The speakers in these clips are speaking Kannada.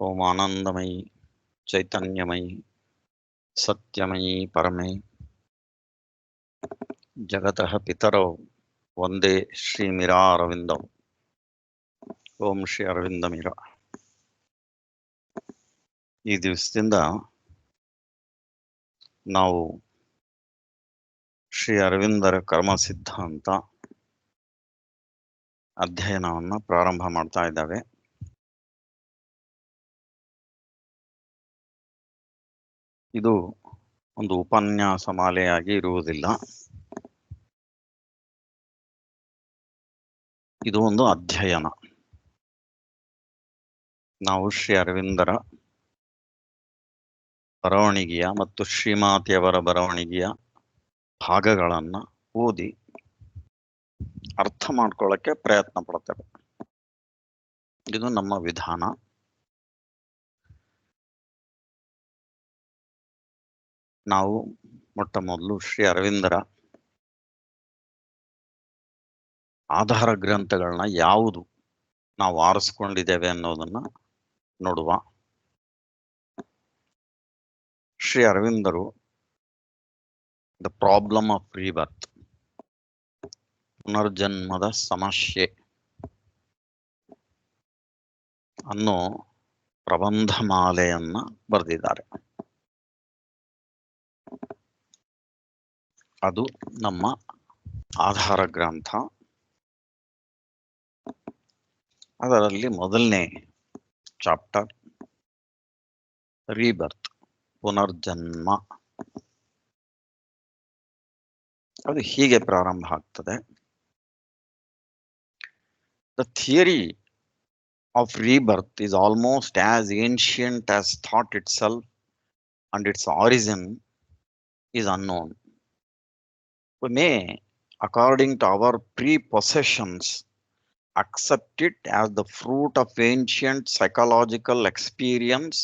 ಓಂ ಆನಂದಮಯಿ ಚೈತನ್ಯಮಯಿ ಸತ್ಯಮಯಿ ಪರಮೇ ಜಗತಃ ಪಿತರೌ ಒಂದೇ ಶ್ರೀ ಮಿರಾ ಅರವಿಂದೌ. ಓಂ ಶ್ರೀ ಅರವಿಂದ ಮಿರಾ. ಈ ದಿವಸದಿಂದ ನಾವು ಶ್ರೀ ಅರವಿಂದರ ಕರ್ಮ ಸಿದ್ಧಾಂತ ಅಧ್ಯಯನವನ್ನು ಪ್ರಾರಂಭ ಮಾಡ್ತಾ ಇದ್ದಾವೆ. ಇದು ಒಂದು ಉಪನ್ಯಾಸ ಮಾಲೆಯಾಗಿ ಇರುವುದಿಲ್ಲ, ಇದು ಒಂದು ಅಧ್ಯಯನ. ನಾವು ಶ್ರೀ ಅರವಿಂದರ ಬರವಣಿಗೆಯ ಮತ್ತು ಶ್ರೀಮಾತೆಯವರ ಬರವಣಿಗೆಯ ಭಾಗಗಳನ್ನು ಓದಿ ಅರ್ಥ ಮಾಡ್ಕೊಳ್ಳೋಕ್ಕೆ ಪ್ರಯತ್ನ ಪಡ್ತೇವೆ. ಇದು ನಮ್ಮ ವಿಧಾನ. ನಾವು ಮೊಟ್ಟ ಮೊದಲು ಶ್ರೀ ಅರವಿಂದರ ಆಧಾರ ಗ್ರಂಥಗಳನ್ನ ಯಾವುದು ನಾವು ಆರಿಸ್ಕೊಂಡಿದ್ದೇವೆ ಅನ್ನೋದನ್ನ ನೋಡುವ. ಶ್ರೀ ಅರವಿಂದರು ದ ಪ್ರಾಬ್ಲಮ್ ಆಫ್ ರೀಬರ್ತ್, ಪುನರ್ಜನ್ಮದ ಸಮಸ್ಯೆ ಅನ್ನೋ ಪ್ರಬಂಧ ಮಾಲೆಯನ್ನ ಬರೆದಿದ್ದಾರೆ. ಅದು ನಮ್ಮ ಆಧಾರ ಗ್ರಂಥ. ಅದರಲ್ಲಿ ಮೊದಲನೇ ಚಾಪ್ಟರ್ ರೀಬರ್ತ್, ಪುನರ್ಜನ್ಮ. ಅದು ಹೀಗೆ ಪ್ರಾರಂಭ ಆಗ್ತದೆ. The theory of rebirth is almost as ancient as thought itself, and its origin is unknown. We may, according to our prepossessions, accept it as the fruit of ancient psychological experience,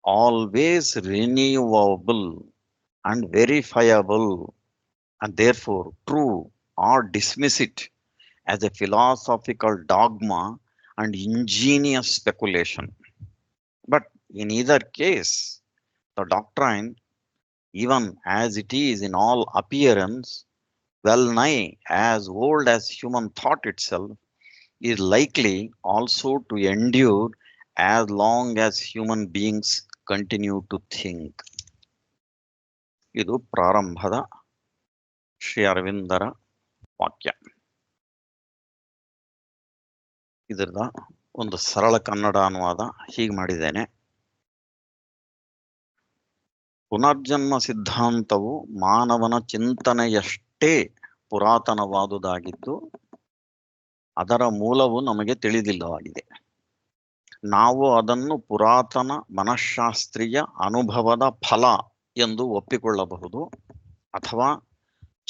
always renewable and verifiable, and therefore true, or dismiss it as a philosophical dogma and ingenious speculation. But in either case, the doctrine, even as it is in all appearance, well nigh as old as human thought itself, is likely also to endure as long as human beings continue to think. ಇದು ಪ್ರಾರಂಭದ ಶ್ರೀ ಅರವಿಂದರ ವಾಕ್ಯ. ಇದರ ಒಂದು ಸರಳ ಕನ್ನಡ ಅನುವಾದ ಹೀಗೆ ಮಾಡಿದ್ದೇನೆ. ಪುನರ್ಜನ್ಮ ಸಿದ್ಧಾಂತವು ಮಾನವನ ಚಿಂತನೆಯಷ್ಟೇ ಪುರಾತನವಾದುದಾಗಿದ್ದು ಅದರ ಮೂಲವು ನಮಗೆ ತಿಳಿದಿಲ್ಲವಾಗಿದೆ. ನಾವು ಅದನ್ನು ಪುರಾತನ ಮನಃಶಾಸ್ತ್ರೀಯ ಅನುಭವದ ಫಲ ಎಂದು ಒಪ್ಪಿಕೊಳ್ಳಬಹುದು, ಅಥವಾ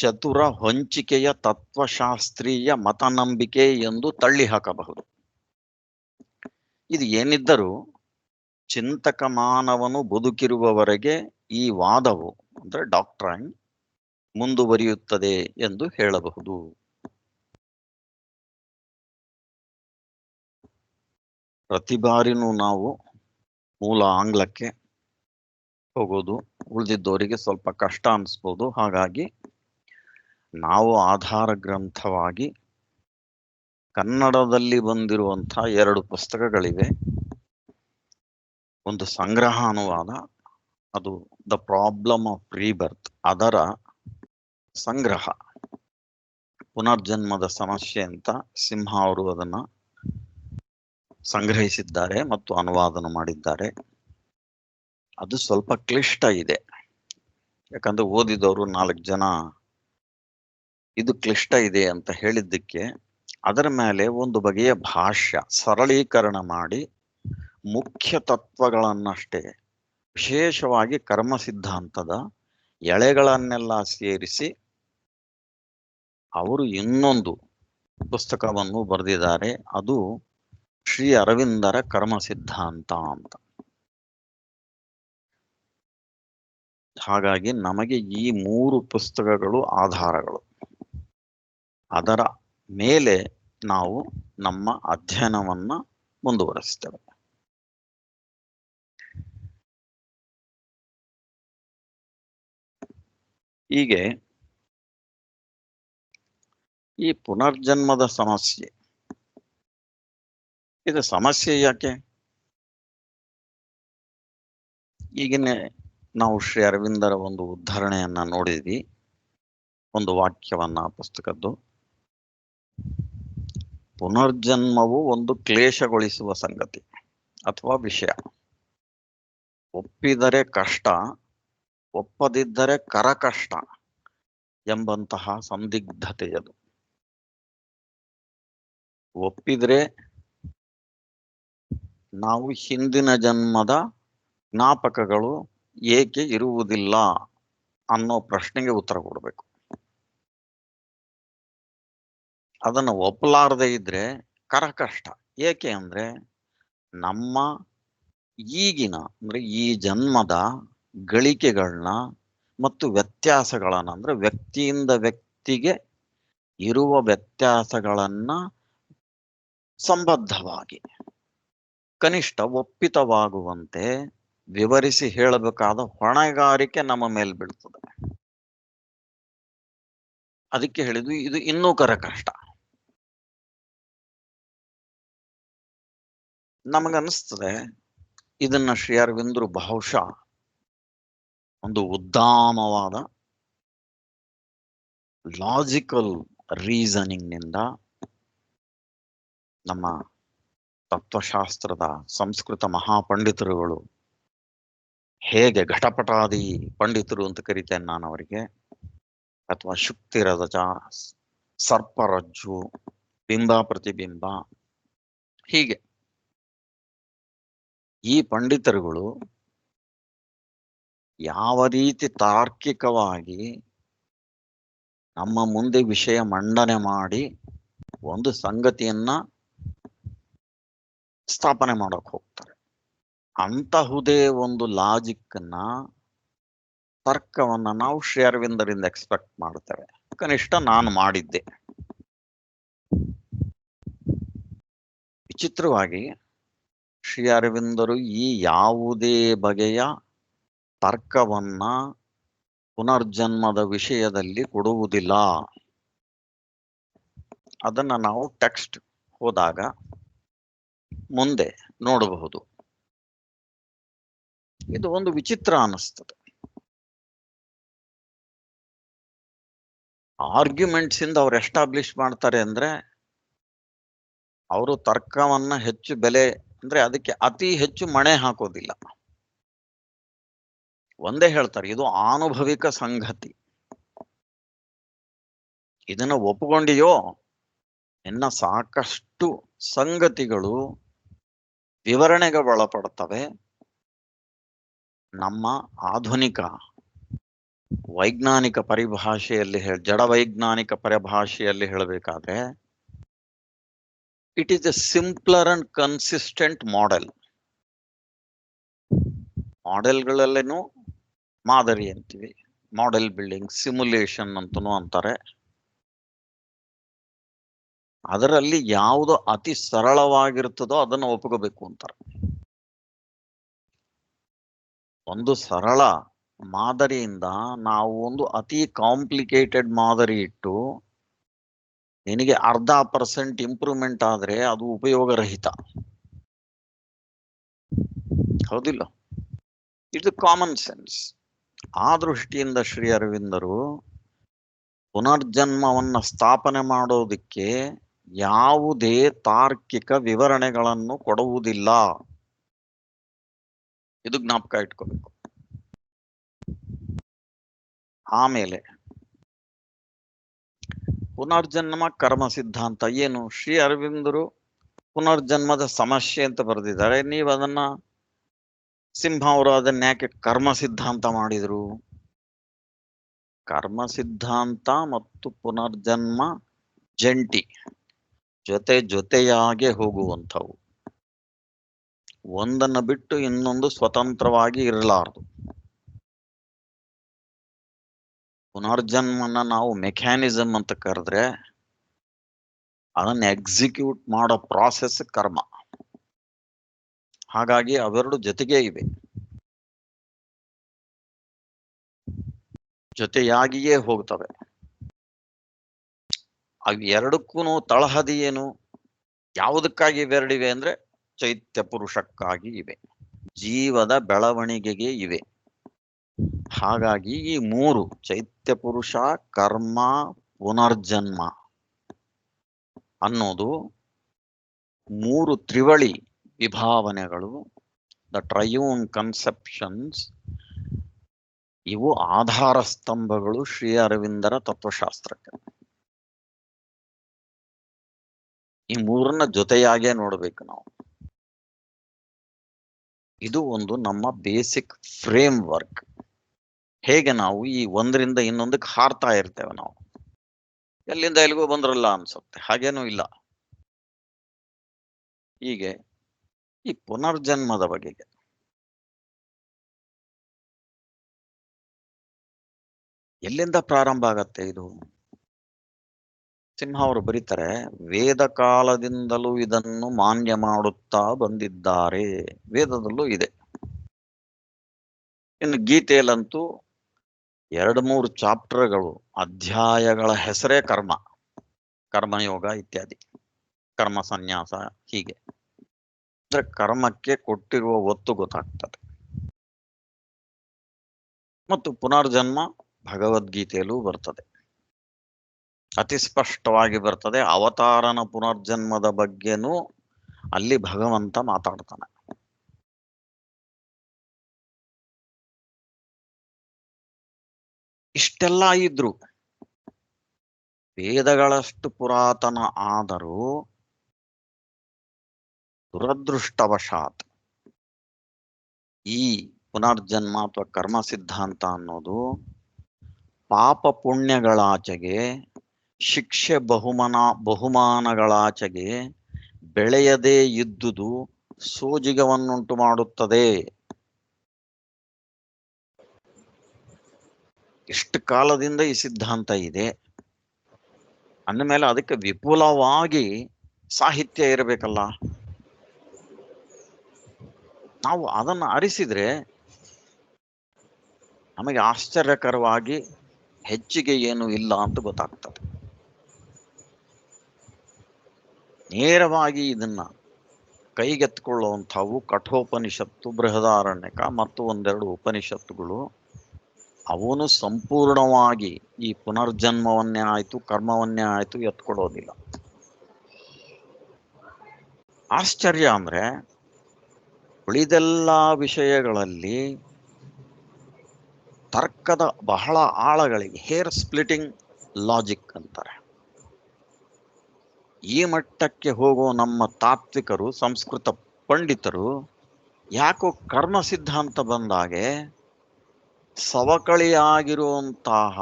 ಚತುರ ಹೊಂಚಿಕೆಯ ತತ್ವಶಾಸ್ತ್ರೀಯ ಮತನಂಬಿಕೆ ಎಂದು ತಳ್ಳಿ ಹಾಕಬಹುದು. ಇದು ಏನಿದ್ದರೂ ಚಿಂತಕ ಮಾನವನು ಬದುಕಿರುವವರೆಗೆ ಈ ವಾದವು ಅಂದರೆ ಡಾಕ್ಟ್ರೈನ್ ಮುಂದುವರಿಯುತ್ತದೆ ಎಂದು ಹೇಳಬಹುದು. ಪ್ರತಿ ಬಾರಿನೂ ನಾವು ಮೂಲ ಆಂಗ್ಲಕ್ಕೆ ಹೋಗೋದು ಉಳಿದಿದ್ದವರಿಗೆ ಸ್ವಲ್ಪ ಕಷ್ಟ ಅನಿಸ್ಬೋದು. ಹಾಗಾಗಿ ನಾವು ಆಧಾರ ಗ್ರಂಥವಾಗಿ ಕನ್ನಡದಲ್ಲಿ ಬಂದಿರುವಂಥ 2 ಪುಸ್ತಕಗಳಿವೆ. ಒಂದು ಸಂಗ್ರಹ ಅನುವಾದ, ಅದು ದ ಪ್ರಾಬ್ಲಮ್ ಆಫ್ ರೀಬರ್ತ್, ಅದರ ಸಂಗ್ರಹ. ಪುನರ್ಜನ್ಮದ ಸಮಸ್ಯೆ ಅಂತ ಸಿಂಹ ಅವರು ಅದನ್ನ ಸಂಗ್ರಹಿಸಿದ್ದಾರೆ ಮತ್ತು ಅನುವಾದನ ಮಾಡಿದ್ದಾರೆ. ಅದು ಸ್ವಲ್ಪ ಕ್ಲಿಷ್ಟ ಇದೆ, ಯಾಕಂದ್ರೆ ಓದಿದವರು 4 ಜನ ಇದು ಕ್ಲಿಷ್ಟ ಇದೆ ಅಂತ ಹೇಳಿದ್ದಕ್ಕೆ ಅದರ ಮೇಲೆ ಒಂದು ಬಗೆಯ ಭಾಷ್ಯ ಸರಳೀಕರಣ ಮಾಡಿ ಮುಖ್ಯ ತತ್ವಗಳನ್ನಷ್ಟೇ, ವಿಶೇಷವಾಗಿ ಕರ್ಮ ಸಿದ್ಧಾಂತದ ಎಳೆಗಳನ್ನೆಲ್ಲ ಸೇರಿಸಿ ಅವರು ಇನ್ನೊಂದು ಪುಸ್ತಕವನ್ನು ಬರೆದಿದ್ದಾರೆ. ಅದು ಶ್ರೀ ಅರವಿಂದರ ಕರ್ಮ ಸಿದ್ಧಾಂತ ಅಂತ. ಹಾಗಾಗಿ ನಮಗೆ ಈ 3 ಪುಸ್ತಕಗಳು ಆಧಾರಗಳು. ಅದರ ಮೇಲೆ ನಾವು ನಮ್ಮ ಅಧ್ಯಯನವನ್ನ ಮುಂದುವರಿಸ್ತೇವೆ. ಹೀಗೆ ಈ ಪುನರ್ಜನ್ಮದ ಸಮಸ್ಯೆ, ಇದು ಸಮಸ್ಯೆ ಯಾಕೆ? ಈಗನೇ ನಾವು ಶ್ರೀ ಅರವಿಂದರ ಒಂದು ಉದ್ಧರಣೆಯನ್ನ ನೋಡಿದ್ವಿ, ಒಂದು ವಾಕ್ಯವನ್ನ ಪುಸ್ತಕದ್ದು. ಪುನರ್ಜನ್ಮವು ಒಂದು ಕ್ಲೇಶಗೊಳಿಸುವ ಸಂಗತಿ ಅಥವಾ ವಿಷಯ. ಒಪ್ಪಿದರೆ ಕಷ್ಟ, ಒಪ್ಪದಿದ್ದರೆ ಕರಕಷ್ಟ ಎಂಬಂತಹ ಸಂದಿಗ್ಧತೆಯದು. ಒಪ್ಪಿದ್ರೆ ನಾವು ಹಿಂದಿನ ಜನ್ಮದ ಜ್ಞಾಪಕಗಳು ಏಕೆ ಇರುವುದಿಲ್ಲ ಅನ್ನೋ ಪ್ರಶ್ನೆಗೆ ಉತ್ತರ ಕೊಡಬೇಕು. ಅದನ್ನು ಒಪ್ಪಲಾರದೆ ಇದ್ರೆ ಕರಕಷ್ಟ. ಏಕೆ ಅಂದ್ರೆ ನಮ್ಮ ಈಗಿನ ಅಂದ್ರೆ ಈ ಜನ್ಮದ ಗಳಿಕೆಗಳನ್ನ ಮತ್ತು ವ್ಯತ್ಯಾಸಗಳನ್ನ, ಅಂದ್ರೆ ವ್ಯಕ್ತಿಯಿಂದ ವ್ಯಕ್ತಿಗೆ ಇರುವ ವ್ಯತ್ಯಾಸಗಳನ್ನ ಸಂಬದ್ಧವಾಗಿ ಕನಿಷ್ಠ ಒಪ್ಪಿತವಾಗುವಂತೆ ವಿವರಿಸಿ ಹೇಳಬೇಕಾದ ಹೊಣೆಗಾರಿಕೆ ನಮ್ಮ ಮೇಲೆ ಬೀಳ್ತದೆ. ಅದಕ್ಕೆ ಹೇಳಿದ್ವಿ ಇದು ಇನ್ನೂ ಕಷ್ಟ. ನಮಗನ್ನಿಸ್ತದೆ ಇದನ್ನ ಶ್ರೀ ಅರವಿಂದರು ಬಹುಶಃ ಒಂದು ಉದ್ದಾಮವಾದ ಲಾಜಿಕಲ್ ರೀಸನಿಂಗ್ ನಿಂದ ನಮ್ಮ ತತ್ವಶಾಸ್ತ್ರದ ಸಂಸ್ಕೃತ ಮಹಾಪಂಡಿತರುಗಳು, ಹೇಗೆ ಘಟಪಟಾದಿ ಪಂಡಿತರು ಅಂತ ಕರಿತೇನೆ ನಾನು ಅವರಿಗೆ, ಅಥವಾ ಶುಕ್ತಿರಜ, ಸರ್ಪರಜ್ಜು, ಬಿಂಬ ಪ್ರತಿಬಿಂಬ, ಹೀಗೆ ಈ ಪಂಡಿತರುಗಳು ಯಾವ ರೀತಿ ತಾರ್ಕಿಕವಾಗಿ ನಮ್ಮ ಮುಂದೆ ವಿಷಯ ಮಂಡನೆ ಮಾಡಿ ಒಂದು ಸಂಗತಿಯನ್ನ ಸ್ಥಾಪನೆ ಮಾಡೋಕೆ ಹೋಗ್ತಾರೆ. ಅಂತಹುದೇ ಒಂದು ಲಾಜಿಕ್ಕನ್ನ, ತರ್ಕವನ್ನ ನಾವು ಶ್ರೀ ಅರವಿಂದರಿಂದ ಎಕ್ಸ್ಪೆಕ್ಟ್ ಮಾಡ್ತೇವೆ. ಕನಿಷ್ಠ ನಾನು ಮಾಡಿದ್ದೆ. ವಿಚಿತ್ರವಾಗಿ ಶ್ರೀ ಅರವಿಂದರು ಈ ಯಾವುದೇ ಬಗೆಯ ತರ್ಕವನ್ನ ಪುನರ್ಜನ್ಮದ ವಿಷಯದಲ್ಲಿ ಕೊಡುವುದಿಲ್ಲ. ಅದನ್ನ ನಾವು ಟೆಕ್ಸ್ಟ್ ಹೋದಾಗ ಮುಂದೆ ನೋಡಬಹುದು. ಇದು ಒಂದು ವಿಚಿತ್ರ ಅನಿಸ್ತದೆ. ಆರ್ಗ್ಯುಮೆಂಟ್ಸ್ ಇಂದ ಅವ್ರು ಎಸ್ಟಾಬ್ಲಿಷ್ ಮಾಡ್ತಾರೆ ಅಂದ್ರೆ ಅವರು ತರ್ಕವನ್ನ ಹೆಚ್ಚು ಬೆಲೆ, ಅಂದ್ರೆ ಅದಕ್ಕೆ ಅತಿ ಹೆಚ್ಚು ಮಣೆ ಹಾಕೋದಿಲ್ಲ. ಒಂದೇ ಹೇಳ್ತಾರೆ, ಇದು ಆನುಭವಿಕ ಸಂಗತಿ, ಇದನ್ನ ಒಪ್ಪಿಕೊಂಡಿಯೋ ಇನ್ನ ಸಾಕಷ್ಟು ಸಂಗತಿಗಳು ವಿವರಣೆಗೆ ಒಳಪಡ್ತವೆ. ನಮ್ಮ ಆಧುನಿಕ ವೈಜ್ಞಾನಿಕ ಪರಿಭಾಷೆಯಲ್ಲಿ ಜಡ ವೈಜ್ಞಾನಿಕ ಪರಿಭಾಷೆಯಲ್ಲಿ ಹೇಳಬೇಕಾದ್ರೆ it is a simpler and consistent model. ಮಾಡೆಲ್ಗಳಲ್ಲೇನು ಮಾದರಿ ಅಂತೀವಿ, ಮಾಡೆಲ್ ಬಿಲ್ಡಿಂಗ್, ಸಿಮ್ಯುಲೇಷನ್ ಅಂತನೂ ಅಂತಾರೆ. ಅದರಲ್ಲಿ ಯಾವುದು ಅತಿ ಸರಳವಾಗಿರ್ತದೋ ಅದನ್ನು ಒಪ್ಕೋಬೇಕು ಅಂತಾರೆ. ಒಂದು ಸರಳ ಮಾದರಿಯಿಂದ ನಾವು ಒಂದು ಅತಿ ಕಾಂಪ್ಲಿಕೇಟೆಡ್ ಮಾದರಿ ಇಟ್ಟು ನಿನಗೆ 0.5% ಇಂಪ್ರೂವ್ಮೆಂಟ್ ಆದ್ರೆ ಅದು ಉಪಯೋಗ ರಹಿತ. ಹೌದಿಲ್ಲ? ಇದು ಕಾಮನ್ ಸೆನ್ಸ್. ಆ ದೃಷ್ಟಿಯಿಂದ ಶ್ರೀ ಅರವಿಂದರು ಪುನರ್ಜನ್ಮವನ್ನ ಸ್ಥಾಪನೆ ಮಾಡೋದಕ್ಕೆ ಯಾವುದೇ ತಾರ್ಕಿಕ ವಿವರಣೆಗಳನ್ನು ಕೊಡುವುದಿಲ್ಲ. ಇದು ಜ್ಞಾಪಕ ಇಟ್ಕೋಬೇಕು. ಆಮೇಲೆ ಪುನರ್ಜನ್ಮ ಕರ್ಮ ಸಿದ್ಧಾಂತ ಏನು? ಶ್ರೀ ಅರವಿಂದರು ಪುನರ್ಜನ್ಮದ ಸಮಸ್ಯೆ ಅಂತ ಬರೆದಿದ್ದಾರೆ. ನೀವು ಅದನ್ನ ಸಿಂಹ ಅವರು ಅದನ್ನ ಯಾಕೆ ಕರ್ಮ ಸಿದ್ಧಾಂತ ಮಾಡಿದ್ರು? ಕರ್ಮ ಸಿದ್ಧಾಂತ ಮತ್ತು ಪುನರ್ಜನ್ಮ ಜಂಟಿ, ಜೊತೆಯಾಗೆ ಹೋಗುವಂಥವು. ಒಂದನ್ನು ಬಿಟ್ಟು ಇನ್ನೊಂದು ಸ್ವತಂತ್ರವಾಗಿ ಇರಲಾರದು. ಪುನರ್ಜನ್ಮನ ನಾವು ಮೆಕ್ಯಾನಿಸಮ್ ಅಂತ ಕರೆದ್ರೆ ಅದನ್ನು ಎಕ್ಸಿಕ್ಯೂಟ್ ಮಾಡೋ ಪ್ರಾಸೆಸ್ ಕರ್ಮ. ಹಾಗಾಗಿ ಅವೆರಡು ಜೊತೆಗೇ ಇವೆ. ಜೊತೆಯಾಗಿಯೇ ಹೋಗ್ತವೆ. ಅವು ಎರಡಕ್ಕೂ ತಳಹದಿ ಏನು? ಯಾವುದಕ್ಕಾಗಿ ಇವೆರಡಿವೆ ಅಂದ್ರೆ ಚೈತ್ಯ ಪುರುಷಕ್ಕಾಗಿ ಇವೆ, ಜೀವದ ಬೆಳವಣಿಗೆಗೆ ಇವೆ. ಹಾಗಾಗಿ ಈ ಮೂರು ಚೈತ್ಯ ಪುರುಷ, ಕರ್ಮ, ಪುನರ್ಜನ್ಮ ಅನ್ನೋದು ಮೂರು ತ್ರಿವಳಿ ವಿಭಾವನೆಗಳು, ದ ಟ್ರಯೂನ್ ಕನ್ಸೆಪ್ಷನ್ಸ್. ಇವು ಆಧಾರ ಸ್ತಂಭಗಳು ಶ್ರೀ ಅರವಿಂದರ ತತ್ವಶಾಸ್ತ್ರಕ್ಕೆ. ಈ ಮೂರನ್ನ ಜೊತೆಯಾಗೇ ನೋಡ್ಬೇಕು ನಾವು. ಇದು ಒಂದು ನಮ್ಮ ಬೇಸಿಕ್ ಫ್ರೇಮ್ ವರ್ಕ್. ಹೇಗೆ ನಾವು ಈ ಒಂದರಿಂದ ಇನ್ನೊಂದಕ್ಕೆ ಹಾರ್ತಾ ಇರ್ತೇವೆ, ನಾವು ಎಲ್ಲಿಂದ ಎಲ್ಲಿಗೂ ಬಂದ್ರಲ್ಲ ಅನ್ಸುತ್ತೆ, ಹಾಗೇನೂ ಇಲ್ಲ. ಹೀಗೆ ಈ ಪುನರ್ಜನ್ಮದ ಬಗೆಗೆ ಎಲ್ಲಿಂದ ಪ್ರಾರಂಭ ಆಗತ್ತೆ ಇದು? ಸಿಂಹ ಅವರು ಬರೀತಾರೆ, ವೇದ ಕಾಲದಿಂದಲೂ ಇದನ್ನು ಮಾನ್ಯ ಮಾಡುತ್ತಾ ಬಂದಿದ್ದಾರೆ. ವೇದದಲ್ಲೂ ಇದೆ. ಇನ್ನು ಗೀತೆಯಲ್ಲಂತೂ 2-3 ಚಾಪ್ಟರ್ಗಳು, ಅಧ್ಯಾಯಗಳ ಹೆಸರೇ ಕರ್ಮ, ಕರ್ಮಯೋಗ ಇತ್ಯಾದಿ, ಕರ್ಮ ಸನ್ಯಾಸ. ಹೀಗೆ ಅಂದ್ರೆ ಕರ್ಮಕ್ಕೆ ಕೊಟ್ಟಿರುವ ಒತ್ತು ಗೊತ್ತಾಗ್ತದೆ. ಮತ್ತು ಪುನರ್ಜನ್ಮ ಭಗವದ್ಗೀತೆಯಲ್ಲೂ ಬರ್ತದೆ, ಅತಿ ಸ್ಪಷ್ಟವಾಗಿ ಬರ್ತದೆ. ಅವತಾರನ ಪುನರ್ಜನ್ಮದ ಬಗ್ಗೆನೂ ಅಲ್ಲಿ ಭಗವಂತ ಮಾತಾಡ್ತಾನೆ. ಇಷ್ಟೆಲ್ಲ ಇದ್ರು, ವೇದಗಳಷ್ಟು ಪುರಾತನ ಆದರೂ ದುರದೃಷ್ಟವಶಾತ್ ಈ ಪುನರ್ಜನ್ಮ ಅಥವಾ ಕರ್ಮ ಸಿದ್ಧಾಂತ ಅನ್ನೋದು ಪಾಪ ಪುಣ್ಯಗಳಾಚೆಗೆ, ಶಿಕ್ಷೆ ಬಹುಮಾನಗಳಾಚೆಗೆ ಬೆಳೆಯದೇ ಇದ್ದುದು ಸೋಜಿಗವನ್ನುಂಟು ಮಾಡುತ್ತದೆ. ಎಷ್ಟು ಕಾಲದಿಂದ ಈ ಸಿದ್ಧಾಂತ ಇದೆ ಅಂದಮೇಲೆ ಅದಕ್ಕೆ ವಿಪುಲವಾಗಿ ಸಾಹಿತ್ಯ ಇರಬೇಕಲ್ಲ. ನಾವು ಅದನ್ನು ಅರಿಸಿದ್ರೆ ನಮಗೆ ಆಶ್ಚರ್ಯಕರವಾಗಿ ಹೆಚ್ಚಿಗೆ ಏನು ಇಲ್ಲ ಅಂತ ಗೊತ್ತಾಗ್ತದೆ. ನೇರವಾಗಿ ಇದನ್ನ ಕೈಗೆತ್ತಿಕೊಳ್ಳುವಂಥವು ಕಠೋಪನಿಷತ್ತು, ಬೃಹದಾರಣ್ಯಕ ಮತ್ತು ಒಂದೆರಡು ಉಪನಿಷತ್ತುಗಳು. ಅವನು ಸಂಪೂರ್ಣವಾಗಿ ಈ ಪುನರ್ಜನ್ಮವನ್ನೇ ಆಯ್ತು, ಕರ್ಮವನ್ನೇ ಆಯ್ತು ಎತ್ಕೊಡೋದಿಲ್ಲ. ಆಶ್ಚರ್ಯ ಅಂದ್ರೆ ಉಳಿದೆಲ್ಲ ವಿಷಯಗಳಲ್ಲಿ ತರ್ಕದ ಬಹಳ ಆಳಗಳಿಗೆ, ಹೇರ್ ಸ್ಪ್ಲಿಟಿಂಗ್ ಲಾಜಿಕ್ ಅಂತಾರೆ, ಈ ಮಟ್ಟಕ್ಕೆ ಹೋಗೋ ನಮ್ಮ ತಾತ್ವಿಕರು, ಸಂಸ್ಕೃತ ಪಂಡಿತರು ಯಾಕೋ ಕರ್ಮ ಸಿದ್ಧಾಂತ ಬಂದಾಗೆ ಸವಕಳಿಯಾಗಿರುವಂತಹ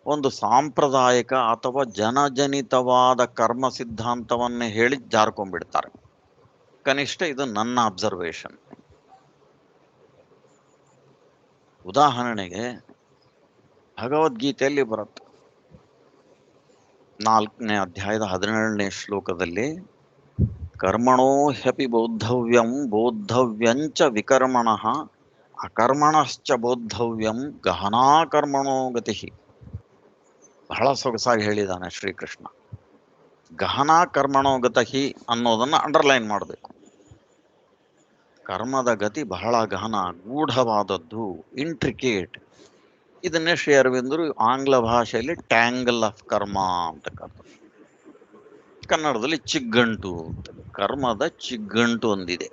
ಒಂದು ಸಾಂಪ್ರದಾಯಿಕ ಅಥವಾ ಜನಜನಿತವಾದ ಕರ್ಮ ಸಿದ್ಧಾಂತವನ್ನೇ ಹೇಳಿ ಜಾರ್ಕೊಂಡ್ಬಿಡ್ತಾರೆ. ಕನಿಷ್ಠ ಇದು ನನ್ನ ಅಬ್ಸರ್ವೇಷನ್. ಉದಾಹರಣೆಗೆ ಭಗವದ್ಗೀತೆಯಲ್ಲಿ ಬರುತ್ತೆ, 4ನೇ ಅಧ್ಯಾಯದ 17ನೇ ಶ್ಲೋಕದಲ್ಲಿ, ಕರ್ಮಣೋ ಹ್ಯಪಿ ಬೋದ್ಧವ್ಯಂ ಬೋದ್ಧವ್ಯಂಚ ವಿಕರ್ಮಣಃ ಅಕರ್ಮಣಶ್ಚ ಬೋದ್ಧವ್ಯಂ ಗಹನಾ ಕರ್ಮಣೋ ಗತಿ. ಬಹಳ ಸೊಗಸಾಗಿ ಹೇಳಿದ್ದಾನೆ ಶ್ರೀಕೃಷ್ಣ. ಗಹನಾ ಕರ್ಮಣೋ ಗತಿ ಅನ್ನೋದನ್ನ ಅಂಡರ್ಲೈನ್ ಮಾಡಬೇಕು. ಕರ್ಮದ ಗತಿ ಬಹಳ ಗಹನ, ಗೂಢವಾದದ್ದು, ಇಂಟ್ರಿಕೇಟ್. ಇದನ್ನೇ ಶ್ರೀ ಅರವಿಂದರು ಆಂಗ್ಲ ಭಾಷೆಯಲ್ಲಿ ಟ್ಯಾಂಗಲ್ ಆಫ್ ಕರ್ಮ ಅಂತ ಕರ್ತಾರೆ, ಕನ್ನಡದಲ್ಲಿ ಚಿಗ್ಗಂಟು ಅಂತ. ಕರ್ಮದ ಚಿಗ್ಗಂಟು ಒಂದಿದೆ.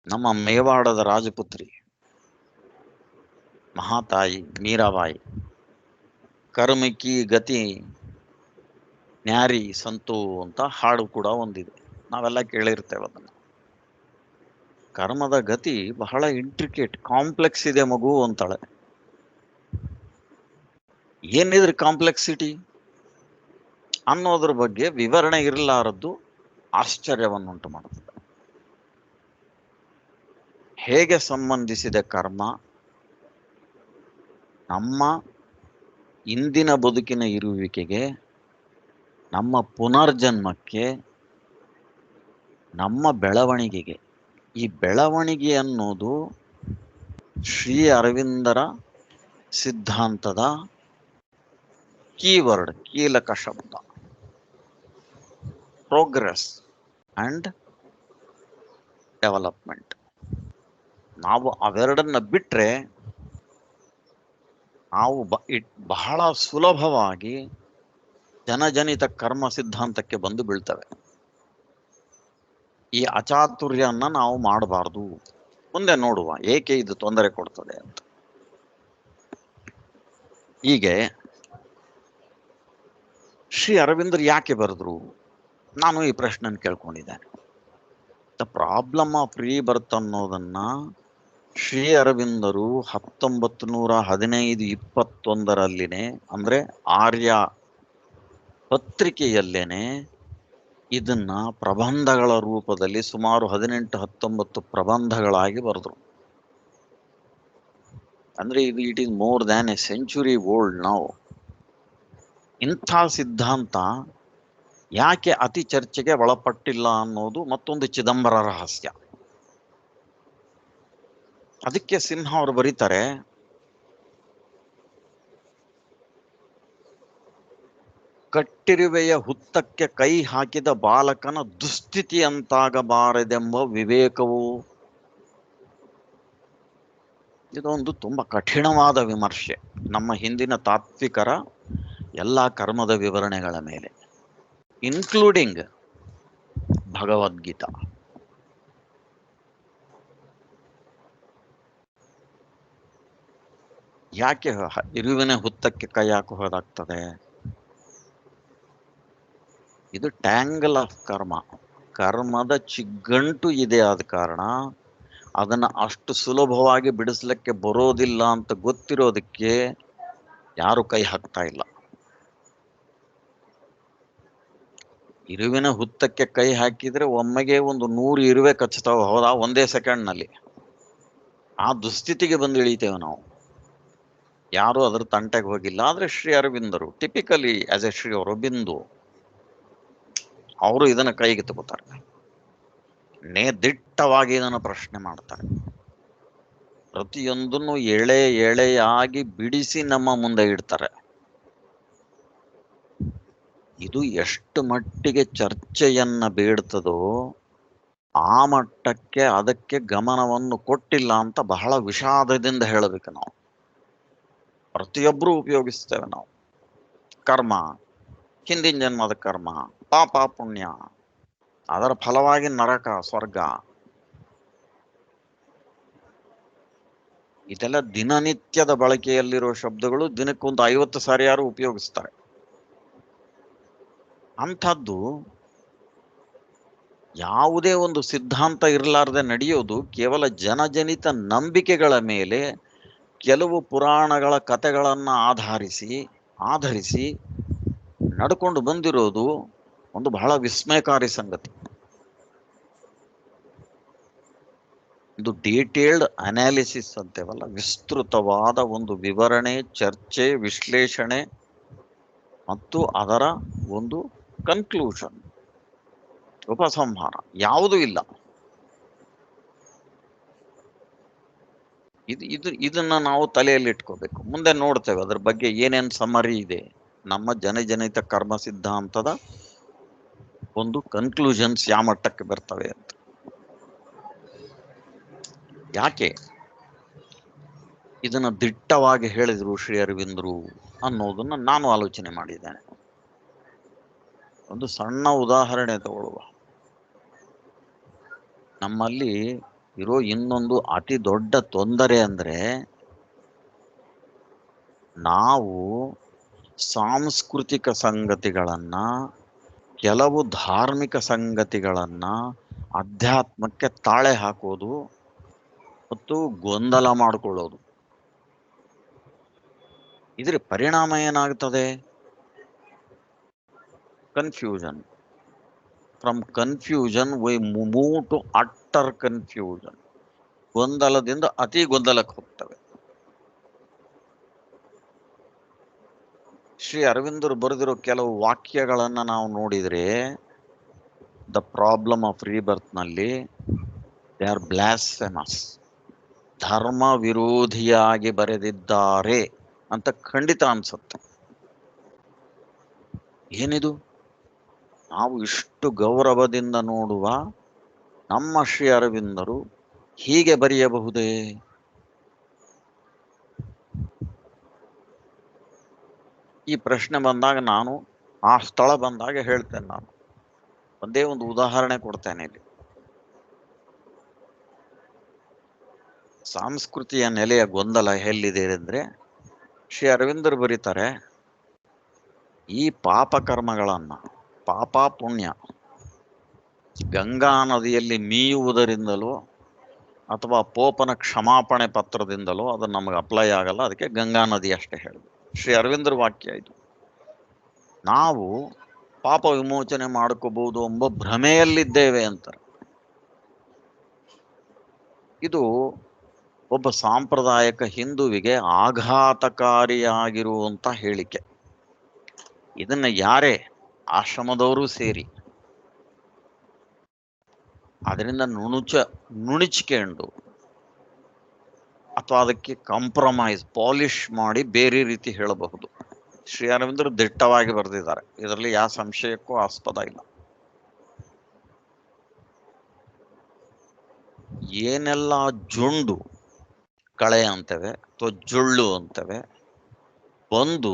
ನಮ್ಮ ಮೇವಾಡದ ರಾಜಪುತ್ರಿ ಮಹಾತಾಯಿ ಮೀರಾಬಾಯಿ, ಕರ್ಮಕಿ ಗತಿ ನ್ಯಾರಿ ಸಂತು ಅಂತ ಹಾಡು ಕೂಡ ಒಂದಿದೆ, ನಾವೆಲ್ಲ ಕೇಳಿರ್ತೇವೆ ಅದನ್ನು. ಕರ್ಮದ ಗತಿ ಬಹಳ ಇಂಟ್ರಿಕೇಟ್, ಕಾಂಪ್ಲೆಕ್ಸ್ ಇದೆ ಮಗು ಅಂತಾಳೆ. ಏನಿದ್ರೆ ಕಾಂಪ್ಲೆಕ್ಸಿಟಿ ಅನ್ನೋದ್ರ ಬಗ್ಗೆ ವಿವರಣೆ ಇರಲಾರದ್ದು ಆಶ್ಚರ್ಯವನ್ನುಂಟು ಮಾಡುತ್ತದೆ. ಹೇಗೆ ಸಂಬಂಧಿಸಿದೆ ಕರ್ಮ ನಮ್ಮ ಇಂದಿನ ಬದುಕಿನ ಇರುವಿಕೆಗೆ, ನಮ್ಮ ಪುನರ್ಜನ್ಮಕ್ಕೆ, ನಮ್ಮ ಬೆಳವಣಿಗೆಗೆ. ಈ ಬೆಳವಣಿಗೆ ಅನ್ನೋದು ಶ್ರೀ ಅರವಿಂದರ ಸಿದ್ಧಾಂತದ ಕೀವರ್ಡ್, ಕೀಲಕ ಶಬ್ದ ಪ್ರೋಗ್ರೆಸ್ ಅಂಡ್ ಡೆವಲಪ್ಮೆಂಟ್. ನಾವು ಅವೆರಡನ್ನ ಬಿಟ್ರೆ ನಾವು ಬಹಳ ಸುಲಭವಾಗಿ ಜನಜನಿತ ಕರ್ಮ ಸಿದ್ಧಾಂತಕ್ಕೆ ಬಂದು ಬೀಳ್ತವೆ. ಈ ಅಚಾತುರ್ಯನ್ನ ನಾವು ಮಾಡಬಾರ್ದು. ಮುಂದೆ ನೋಡುವ ಏಕೆ ಇದು ತೊಂದರೆ ಕೊಡ್ತದೆ ಅಂತ. ಹೀಗೆ ಶ್ರೀ ಅರವಿಂದರು ಯಾಕೆ ಬರೆದ್ರು, ನಾನು ಈ ಪ್ರಶ್ನೆಯನ್ನು ಕೇಳ್ಕೊಂಡಿದ್ದೇನೆ. ದ ಪ್ರಾಬ್ಲಮ್ ಆಫ್ ರೀಬರ್ತ್ ಅನ್ನೋದನ್ನ ಶ್ರೀ ಅರವಿಂದರು 1915-21 ಅಂದ್ರೆ ಆರ್ಯ ಪತ್ರಿಕೆಯಲ್ಲೇನೆ ಇದನ್ನ ಪ್ರಬಂಧಗಳ ರೂಪದಲ್ಲಿ ಸುಮಾರು 18-19 ಪ್ರಬಂಧಗಳಾಗಿ ಬರೆದ್ರು. ಅಂದ್ರೆ ಇದು it is more than A century old ನಾವು. ಇಂಥ ಸಿದ್ಧಾಂತ ಯಾಕೆ ಅತಿ ಚರ್ಚೆಗೆ ಒಳಪಟ್ಟಿಲ್ಲ ಅನ್ನೋದು ಮತ್ತೊಂದು ಚಿದಂಬರ ರಹಸ್ಯ. ಅದಕ್ಕೆ ಸಿಂಹ ಅವರು ಬರೀತಾರೆ, ಕಟ್ಟಿರುವೆಯ ಹುತ್ತಕ್ಕೆ ಕೈ ಹಾಕಿದ ಬಾಲಕನ ದುಸ್ಥಿತಿ ಅಂತಾಗಬಾರದೆಂಬ ವಿವೇಕವು. ಇದೊಂದು ತುಂಬಾ ಕಠಿಣವಾದ ವಿಮರ್ಶೆ ನಮ್ಮ ಹಿಂದಿನ ತಾತ್ವಿಕರ ಎಲ್ಲ ಕರ್ಮದ ವಿವರಣೆಗಳ ಮೇಲೆ, ಇನ್ಕ್ಲೂಡಿಂಗ್ ಭಗವದ್ಗೀತಾ. ಯಾಕೆ ಇರುವಿನ ಹುತ್ತಕ್ಕೆ ಕೈ ಹಾಕುವುದಾಗ್ತದೆ? ಇದು ಟ್ಯಾಂಗಲ್ ಆಫ್ ಕರ್ಮ, ಕರ್ಮದ ಚಿಗ್ಗಂಟು ಇದೆ. ಆದ ಕಾರಣ ಅದನ್ನ ಅಷ್ಟು ಸುಲಭವಾಗಿ ಬಿಡಿಸ್ಲಿಕ್ಕೆ ಬರೋದಿಲ್ಲ ಅಂತ ಗೊತ್ತಿರೋದಕ್ಕೆ ಯಾರು ಕೈ ಹಾಕ್ತಾ ಇಲ್ಲ. ಇರುವಿನ ಹುತ್ತಕ್ಕೆ ಕೈ ಹಾಕಿದ್ರೆ ಒಮ್ಮೆಗೆ 100 ಇರುವೆ ಕಚ್ಚುತ್ತಾವ, ಹೌದಾ? ಒಂದೇ ಸೆಕೆಂಡ್ನಲ್ಲಿ ಆ ದುಸ್ಥಿತಿಗೆ ಬಂದು ಇಳಿತೇವೆ ನಾವು. ಯಾರು ಅದ್ರ ತಂಟೆಗೆ ಹೋಗಿಲ್ಲ. ಆದ್ರೆ ಶ್ರೀ ಅರವಿಂದರು typically as a Shri Aurobindo ಅವರು ಇದನ್ನ ಕೈಗೆ ತಗೋತಾರೆ, ದಿಟ್ಟವಾಗಿ ಇದನ್ನು ಪ್ರಶ್ನೆ ಮಾಡ್ತಾರೆ, ಪ್ರತಿಯೊಂದನ್ನು ಎಳೆ ಎಳೆಯಾಗಿ ಬಿಡಿಸಿ ನಮ್ಮ ಮುಂದೆ ಇಡ್ತಾರೆ. ಇದು ಎಷ್ಟು ಮಟ್ಟಿಗೆ ಚರ್ಚೆಯನ್ನ ಬೇಡ್ತದೋ ಆ ಮಟ್ಟಕ್ಕೆ ಅದಕ್ಕೆ ಗಮನವನ್ನು ಕೊಟ್ಟಿಲ್ಲ ಅಂತ ಬಹಳ ವಿಷಾದದಿಂದ ಹೇಳಬೇಕು ನಾವು. ಪ್ರತಿಯೊಬ್ಬರು ಉಪಯೋಗಿಸ್ತೇವೆ ನಾವು. ಕರ್ಮ, ಹಿಂದಿನ ಜನ್ಮದ ಕರ್ಮ, ಪಾಪ ಪುಣ್ಯ, ಅದರ ಫಲವಾಗಿ ನರಕ ಸ್ವರ್ಗ, ಇದೆಲ್ಲ ದಿನನಿತ್ಯದ ಬಳಕೆಯಲ್ಲಿರೋ ಶಬ್ದಗಳು. ದಿನಕ್ಕೊಂದು 50 ಸಾರಿ ಯಾರು ಉಪಯೋಗಿಸ್ತಾರೆ. ಅಂಥದ್ದು ಯಾವುದೇ ಒಂದು ಸಿದ್ಧಾಂತ ಇರಲಾರ್ದೆ ನಡೆಯೋದು ಕೇವಲ ಜನಜನಿತ ನಂಬಿಕೆಗಳ ಮೇಲೆ ಕೆಲವು ಪುರಾಣಗಳ ಕಥೆಗಳನ್ನು ಆಧರಿಸಿ ನಡ್ಕೊಂಡು ಬಂದಿರೋದು ಒಂದು ಬಹಳ ವಿಸ್ಮಯಕಾರಿ ಸಂಗತಿ. ಒಂದು ಡೀಟೇಲ್ಡ್ ಅನಾಲಿಸಿಸ್ ಅಂತೇವಲ್ಲ, ವಿಸ್ತೃತವಾದ ಒಂದು ವಿವರಣೆ, ಚರ್ಚೆ, ವಿಶ್ಲೇಷಣೆ ಮತ್ತು ಅದರ ಒಂದು ಕನ್ಕ್ಲೂಷನ್, ಉಪಸಂಹಾರ ಯಾವುದೂ ಇಲ್ಲ. ಇದನ್ನ ನಾವು ತಲೆಯಲ್ಲಿ ಇಟ್ಕೋಬೇಕು. ಮುಂದೆ ನೋಡ್ತೇವೆ ಅದ್ರ ಬಗ್ಗೆ ಏನೇನು ಸಮರಿ ಇದೆ, ನಮ್ಮ ಜನಜನಿತ ಕರ್ಮ ಸಿದ್ಧಾಂತದ ಒಂದು ಕನ್ಕ್ಲೂಷನ್ಸ್ ಯಾವ ಮಟ್ಟಕ್ಕೆ ಬರ್ತವೆ ಅಂತ. ಯಾಕೆ ಇದನ್ನ ದಿಟ್ಟವಾಗಿ ಹೇಳಿದ್ರು ಶ್ರೀ ಅರವಿಂದರು ಅನ್ನೋದನ್ನ ನಾನು ಆಲೋಚನೆ ಮಾಡಿದ್ದೇನೆ. ಒಂದು ಸಣ್ಣ ಉದಾಹರಣೆ ತಗೊಳ್ಳುವ. ನಮ್ಮಲ್ಲಿ ಇರೋ ಇನ್ನೊಂದು ಅತಿ ದೊಡ್ಡ ತೊಂದರೆ ಅಂದ್ರೆ, ನಾವು ಸಾಂಸ್ಕೃತಿಕ ಸಂಗತಿಗಳನ್ನ, ಕೆಲವು ಧಾರ್ಮಿಕ ಸಂಗತಿಗಳನ್ನ ಅಧ್ಯಾತ್ಮಕ್ಕೆ ತಾಳೆ ಹಾಕೋದು ಮತ್ತು ಗೊಂದಲ ಮಾಡಿಕೊಳ್ಳೋದು. ಇದ್ರ ಪರಿಣಾಮ ಏನಾಗ್ತದೆ? Confusion. From confusion we move to utter confusion. ಗೊಂದಲದಿಂದ ಅತಿ ಗೊಂದಲಕ್ಕೆ ಹೋಗ್ತವೆ. ಶ್ರೀ ಅರವಿಂದರು ಬರೆದಿರೋ ಕೆಲವು ವಾಕ್ಯಗಳನ್ನ ನಾವು ನೋಡಿದ್ರೆ, ದ ಪ್ರಾಬ್ಲಮ್ ಆಫ್ ರೀಬರ್ತ್ ನಲ್ಲಿ ದೇ ಆರ್ ಬ್ಲಾಸ್ಫೆಮಸ್. ಧರ್ಮ ವಿರೋಧಿಯಾಗಿ ಬರೆದಿದ್ದಾರೆ ಅಂತ ಖಂಡಿತ ಅನ್ಸುತ್ತೆ. ಏನಿದು, ನಾವು ಇಷ್ಟು ಗೌರವದಿಂದ ನೋಡುವ ನಮ್ಮ ಶ್ರೀ ಅರವಿಂದರು ಹೀಗೆ ಬರೆಯಬಹುದೇ? ಈ ಪ್ರಶ್ನೆ ಬಂದಾಗ ನಾನು ಆ ಸ್ಥಳ ಬಂದಾಗ ಹೇಳ್ತೇನೆ. ನಾನು ಒಂದೇ ಒಂದು ಉದಾಹರಣೆ ಕೊಡ್ತೇನೆ ಇಲ್ಲಿ. ಸಂಸ್ಕೃತಿಯ ನೆಲೆಯ ಗೊಂದಲ ಎಲ್ಲಿದೆ ಅಂದ್ರೆ, ಶ್ರೀ ಅರವಿಂದರು ಬರೀತಾರೆ, ಈ ಪಾಪ ಕರ್ಮಗಳನ್ನ, ಪಾಪ ಪುಣ್ಯ ಗಂಗಾ ನದಿಯಲ್ಲಿ ಮೀಯುವುದರಿಂದಲೋ ಅಥವಾ ಪೋಪನ ಕ್ಷಮಾಪಣೆ ಪತ್ರದಿಂದಲೋ ಅದು ನಮಗೆ ಅಪ್ಲೈ ಆಗಲ್ಲ. ಅದಕ್ಕೆ ಗಂಗಾ ನದಿ ಅಷ್ಟೇ ಹೇಳಿದ್ರು. ಶ್ರೀ ಅರವಿಂದರ ವಾಕ್ಯ ಇದು. ನಾವು ಪಾಪ ವಿಮೋಚನೆ ಮಾಡ್ಕೋಬಹುದು ಎಂಬ ಭ್ರಮೆಯಲ್ಲಿದ್ದೇವೆ ಅಂತಾರೆ. ಇದು ಒಬ್ಬ ಸಾಂಪ್ರದಾಯಿಕ ಹಿಂದುವಿಗೆ ಆಘಾತಕಾರಿಯಾಗಿರುವಂತ ಹೇಳಿಕೆ. ಇದನ್ನ ಯಾರೇ ಆಶ್ರಮದವರು ಸೇರಿ ಅದರಿಂದ ನುಣಿಚಿಕೊಂಡು ಅಥವಾ ಅದಕ್ಕೆ ಕಾಂಪ್ರಮೈಸ್ ಪಾಲಿಶ್ ಮಾಡಿ ಬೇರೆ ರೀತಿ ಹೇಳಬಹುದು. ಶ್ರೀ ಅರವಿಂದರು ದಿಟ್ಟವಾಗಿ ಬರೆದಿದ್ದಾರೆ, ಇದರಲ್ಲಿ ಯಾವ ಸಂಶಯಕ್ಕೂ ಆಸ್ಪದ ಇಲ್ಲ. ಏನೆಲ್ಲ ಜೊಂಡು, ಕಳೆ ಅಂತೇವೆ ಅಥವಾ ಜೊಳ್ಳು ಅಂತೇವೆ, ಒಂದು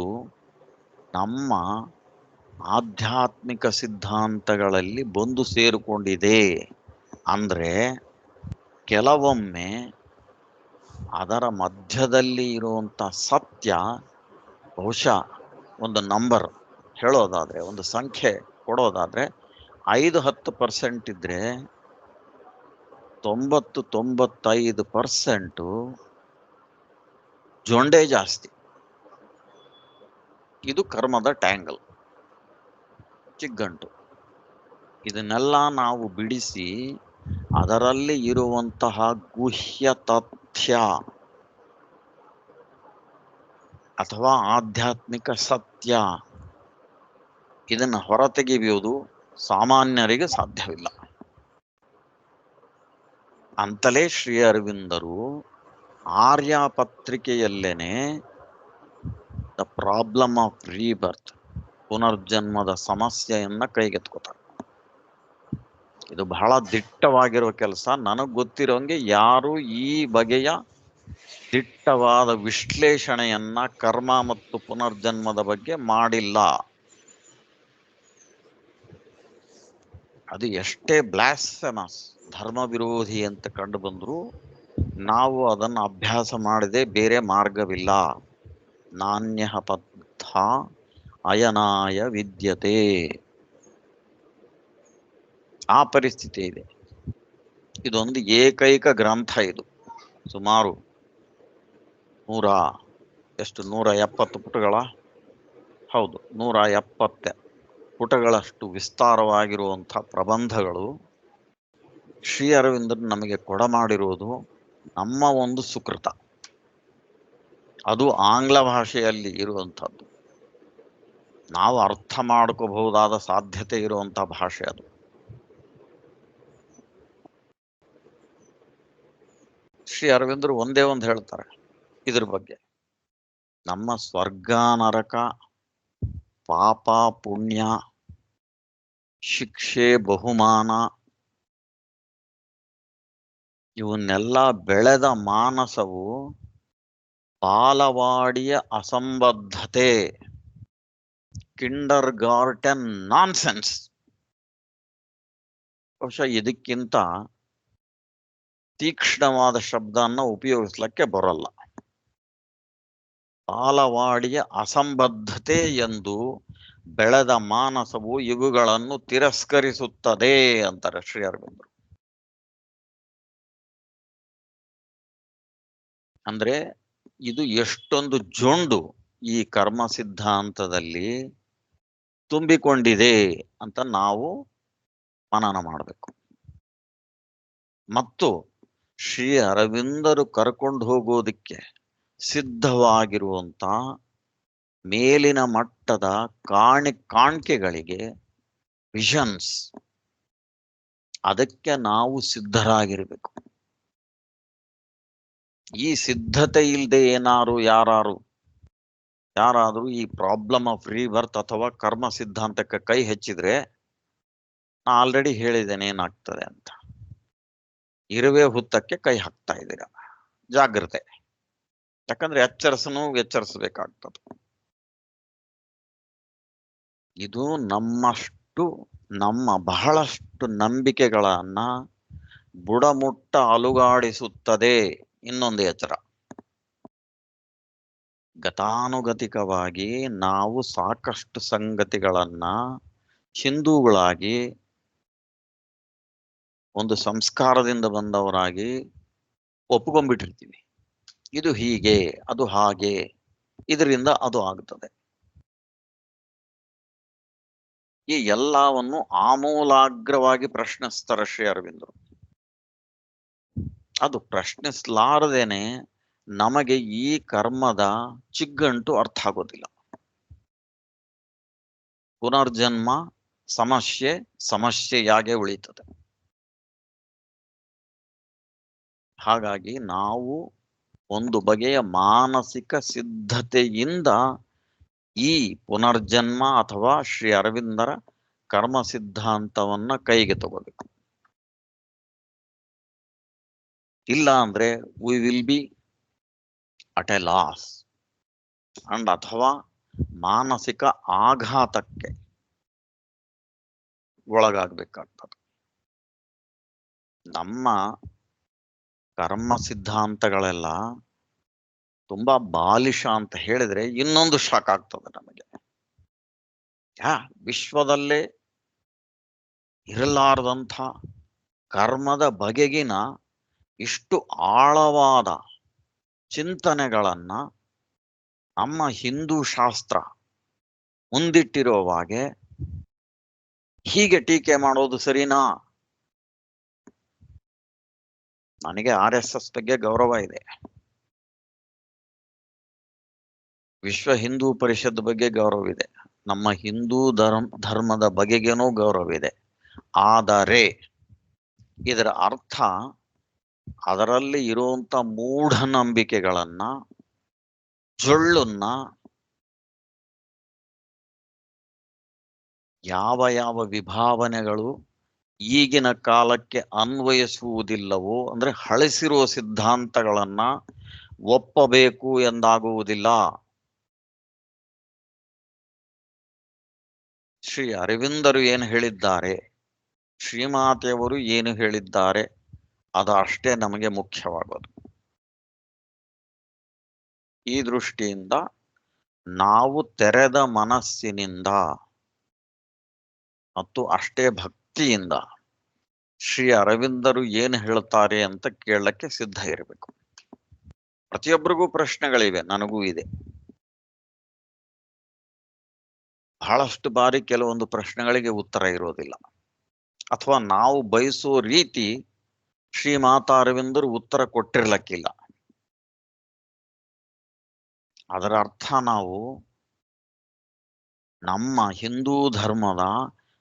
ನಮ್ಮ ಆಧ್ಯಾತ್ಮಿಕ ಸಿದ್ಧಾಂತಗಳಲ್ಲಿ ಬಂದು ಸೇರಿಕೊಂಡಿದೆ ಅಂದ್ರೆ ಕೆಲವೊಮ್ಮೆ ಅದರ ಮಧ್ಯದಲ್ಲಿ ಇರುವಂತ ಸತ್ಯ ಬಹುಶಃ ಒಂದು ನಂಬರ್ ಹೇಳೋದಾದ್ರೆ, ಒಂದು ಸಂಖ್ಯೆ ಕೊಡೋದಾದ್ರೆ 5-10% ಇದ್ರೆ 90-95% ಜೊಂಡೆ ಜಾಸ್ತಿ. ಇದು ಕರ್ಮದ ಟ್ಯಾಂಗಲ್, ಚಿಕ್ಕಂಟು. ಇದನ್ನೆಲ್ಲ ನಾವು ಬಿಡಿಸಿ ಅದರಲ್ಲಿ ಇರುವಂತಹ ಗುಹ್ಯ ತಥ್ಯ ಅಥವಾ ಆಧ್ಯಾತ್ಮಿಕ ಸತ್ಯ ಇದನ್ನು ಹೊರತೆಗೆಯುವುದು ಸಾಮಾನ್ಯರಿಗೆ ಸಾಧ್ಯವಿಲ್ಲ. ಅಂತಲೇ ಶ್ರೀ ಅರವಿಂದರು ಆರ್ಯ ಪತ್ರಿಕೆಯಲ್ಲೇನೆ ದ ಪ್ರಾಬ್ಲಮ್ ಆಫ್ ರೀಬರ್ತ್, ಪುನರ್ಜನ್ಮದ ಸಮಸ್ಯೆಯನ್ನ ಕೈಗೆತ್ಕೋತಾರೆ. ಇದು ಬಹಳ ದಿಟ್ಟವಾಗಿರುವ ಕೆಲಸ. ನನಗೆ ಗೊತ್ತಿರೋಂಗೆ ಯಾರು ಈ ಬಗೆಯ ದಿಟ್ಟವಾದ ವಿಶ್ಲೇಷಣೆಯನ್ನ ಕರ್ಮ ಮತ್ತು ಪುನರ್ಜನ್ಮದ ಬಗ್ಗೆ ಮಾಡಿಲ್ಲ. ಅದು ಎಷ್ಟೇ ಬ್ಲಾಸ್ಫೆಮಸ್, ಧರ್ಮ ವಿರೋಧಿ ಅಂತ ಕಂಡು ಬಂದ್ರು ನಾವು ಅದನ್ನು ಅಭ್ಯಾಸ ಮಾಡದೆ ಬೇರೆ ಮಾರ್ಗವಿಲ್ಲ. ನಾಣ್ಯ ಪಥ ಅಯನಾಯ ವಿದ್ಯತೆ, ಆ ಪರಿಸ್ಥಿತಿ ಇದೆ. ಇದೊಂದು ಏಕೈಕ ಗ್ರಂಥ. ಇದು ಸುಮಾರು 170 ಪುಟಗಳ, ಹೌದು 170 ಪುಟಗಳಷ್ಟು ವಿಸ್ತಾರವಾಗಿರುವಂಥ ಪ್ರಬಂಧಗಳು ಶ್ರೀ ಅರವಿಂದರು ನಮಗೆ ಕೊಡಮಾಡಿರುವುದು ನಮ್ಮ ಒಂದು ಸುಕೃತ. ಅದು ಆಂಗ್ಲ ಭಾಷೆಯಲ್ಲಿ ಇರುವಂಥದ್ದು, ನಾವು ಅರ್ಥ ಮಾಡ್ಕೋಬಹುದಾದ ಸಾಧ್ಯತೆ ಇರುವಂಥ ಭಾಷೆ ಅದು. ಶ್ರೀ ಅರವಿಂದರು ಒಂದೇ ಒಂದು ಹೇಳ್ತಾರೆ ಇದ್ರ ಬಗ್ಗೆ, ನಮ್ಮ ಸ್ವರ್ಗ ನರಕ, ಪಾಪ ಪುಣ್ಯ, ಶಿಕ್ಷೆ ಬಹುಮಾನ ಇವನ್ನೆಲ್ಲ ಬೆಳೆದ ಮಾನಸವು ಬಾಲವಾಡಿಯ ಅಸಂಬದ್ಧತೆ, ಕಿಂಡರ್ ಗಾರ್ಟನ್ ನಾನ್ಸೆನ್ಸ್. ಬಹುಶಃ ಇದಕ್ಕಿಂತ ತೀಕ್ಷ್ಣವಾದ ಶಬ್ದನ್ನ ಉಪಯೋಗಿಸ್ಲಿಕ್ಕೆ ಬರಲ್ಲ. ಬಾಲವಾಡಿಯ ಅಸಂಬದ್ಧತೆ ಎಂದು ಬೆಳೆದ ಮಾನಸವು ಇವುಗಳನ್ನು ತಿರಸ್ಕರಿಸುತ್ತದೆ ಅಂತಾರೆ ಶ್ರೀ ಅರವಿಂದರು. ಅಂದ್ರೆ ಇದು ಎಷ್ಟೊಂದು ಜೊಂಡು ಈ ಕರ್ಮ ಸಿದ್ಧಾಂತದಲ್ಲಿ ತುಂಬಿಕೊಂಡಿದೆ ಅಂತ ನಾವು ಮನನ ಮಾಡಬೇಕು. ಮತ್ತು ಶ್ರೀ ಅರವಿಂದರು ಕರ್ಕೊಂಡು ಹೋಗೋದಿಕ್ಕೆ ಸಿದ್ಧವಾಗಿರುವಂತ ಮೇಲಿನ ಮಟ್ಟದ ಕಾಣಿಕೆಗಳಿಗೆ, ವಿಷನ್ಸ್, ಅದಕ್ಕೆ ನಾವು ಸಿದ್ಧರಾಗಿರಬೇಕು. ಈ ಸಿದ್ಧತೆ ಇಲ್ಲದೆ ಯಾರಾದ್ರೂ ಈ ಪ್ರಾಬ್ಲಮ್ ಆಫ್ ರೀಬರ್ತ್ ಅಥವಾ ಕರ್ಮ ಸಿದ್ಧಾಂತಕ್ಕೆ ಕೈ ಹೆಚ್ಚಿದ್ರೆ ನಾ ಆಲ್ರೆಡಿ ಹೇಳಿದ್ದೇನೆ ಏನಾಗ್ತದೆ ಅಂತ. ಇರುವೆ ಹುತ್ತಕ್ಕೆ ಕೈ ಹಾಕ್ತಾ ಇದ್ದೀರ. ಜಾಗ್ರತೆ. ಯಾಕಂದ್ರೆ ಎಚ್ಚರಿಸಬೇಕಾಗ್ತದೆ. ಇದು ನಮ್ಮ ಬಹಳಷ್ಟು ನಂಬಿಕೆಗಳನ್ನ ಬುಡಮುಟ್ಟ ಅಲುಗಾಡಿಸುತ್ತದೆ. ಇನ್ನೊಂದು ಎಚ್ಚರ, ಗತಾನುಗತಿಕವಾಗಿ ನಾವು ಸಾಕಷ್ಟು ಸಂಗತಿಗಳನ್ನ ಹಿಂದೂಗಳಾಗಿ, ಒಂದು ಸಂಸ್ಕಾರದಿಂದ ಬಂದವರಾಗಿ ಒಪ್ಕೊಂಡ್ಬಿಟ್ಟಿರ್ತೀವಿ. ಇದು ಹೀಗೆ, ಅದು ಹಾಗೆ, ಇದರಿಂದ ಅದು ಆಗ್ತದೆ. ಈ ಎಲ್ಲವನ್ನು ಆಮೂಲಾಗ್ರವಾಗಿ ಪ್ರಶ್ನಿಸ್ತಾರೆ ಶ್ರೀ ಅರವಿಂದರು. ಅದು ಪ್ರಶ್ನಿಸಲಾರದೇನೆ ನಮಗೆ ಈ ಕರ್ಮದ ಚಿಗ್ಗಂಟು ಅರ್ಥ ಆಗೋದಿಲ್ಲ. ಪುನರ್ಜನ್ಮ ಸಮಸ್ಯೆಯಾಗೆ ಉಳಿತದೆ. ಹಾಗಾಗಿ ನಾವು ಒಂದು ಬಗೆಯ ಮಾನಸಿಕ ಸಿದ್ಧತೆಯಿಂದ ಈ ಪುನರ್ಜನ್ಮ ಅಥವಾ ಶ್ರೀ ಅರವಿಂದರ ಕರ್ಮ ಸಿದ್ಧಾಂತವನ್ನ ಕೈಗೆ ತಗೋಬೇಕು. ಇಲ್ಲ ಅಂದ್ರೆ we will be at A loss ಅಥವಾ ಮಾನಸಿಕ ಆಘಾತಕ್ಕೆ ಒಳಗಾಗಬೇಕಾಗ್ತದೆ. ನಮ್ಮ ಕರ್ಮ ಸಿದ್ಧಾಂತಗಳೆಲ್ಲ ತುಂಬಾ ಬಾಲಿಶ ಅಂತ ಹೇಳಿದ್ರೆ ಇನ್ನೊಂದು ಶಾಕ್ ಆಗ್ತದೆ ನಮಗೆ. ವಿಶ್ವದಲ್ಲೇ ಇರಲಾರದಂಥ ಕರ್ಮದ ಬಗೆಗಿನ ಇಷ್ಟು ಆಳವಾದ ಚಿಂತನೆಗಳನ್ನ ನಮ್ಮ ಹಿಂದೂ ಶಾಸ್ತ್ರ ಮುಂದಿಟ್ಟಿರುವಾಗೆ ಹೀಗೆ ಟೀಕೆ ಮಾಡೋದು ಸರಿನಾ? ನನಗೆ RSS ಬಗ್ಗೆ ಗೌರವ ಇದೆ, ವಿಶ್ವ ಹಿಂದೂ ಪರಿಷತ್ ಬಗ್ಗೆ ಗೌರವ ಇದೆ, ನಮ್ಮ ಹಿಂದೂ ಧರ್ಮದ ಬಗೆಗೇನೂ ಗೌರವ ಇದೆ. ಆದರೆ ಇದರ ಅರ್ಥ ಅದರಲ್ಲಿ ಇರುವಂತ ಮೂಢನಂಬಿಕೆಗಳನ್ನ, ಜೊಳ್ಳನ್ನ ಯಾವ ವಿಭಾವನೆಗಳು ಈಗಿನ ಕಾಲಕ್ಕೆ ಅನ್ವಯಿಸುವುದಿಲ್ಲವೋ, ಅಂದ್ರೆ ಹಳಸಿರುವ ಸಿದ್ಧಾಂತಗಳನ್ನ ಒಪ್ಪಬೇಕು ಎಂದಾಗುವುದಿಲ್ಲ. ಶ್ರೀ ಅರವಿಂದರು ಏನು ಹೇಳಿದ್ದಾರೆ, ಶ್ರೀಮಾತೆಯವರು ಏನು ಹೇಳಿದ್ದಾರೆ, ಅದು ಅಷ್ಟೇ ನಮಗೆ ಮುಖ್ಯವಾಗೋದು. ಈ ದೃಷ್ಟಿಯಿಂದ ನಾವು ತೆರೆದ ಮನಸ್ಸಿನಿಂದ ಮತ್ತು ಅಷ್ಟೇ ಭಕ್ತಿಯಿಂದ ಶ್ರೀ ಅರವಿಂದರು ಏನು ಹೇಳ್ತಾರೆ ಅಂತ ಕೇಳಕ್ಕೆ ಸಿದ್ಧ ಇರಬೇಕು. ಪ್ರತಿಯೊಬ್ಬರಿಗೂ ಪ್ರಶ್ನೆಗಳಿವೆ, ನನಗೂ ಇದೆ. ಬಹಳಷ್ಟು ಬಾರಿ ಕೆಲವೊಂದು ಪ್ರಶ್ನೆಗಳಿಗೆ ಉತ್ತರ ಇರೋದಿಲ್ಲ, ಅಥವಾ ನಾವು ಬಯಸುವ ರೀತಿ ಶ್ರೀ ಮಾತಾ ಅರವಿಂದರು ಉತ್ತರ ಕೊಟ್ಟಿರ್ಲಕ್ಕಿಲ್ಲ. ಅದರ ಅರ್ಥ ನಾವು ನಮ್ಮ ಹಿಂದೂ ಧರ್ಮದ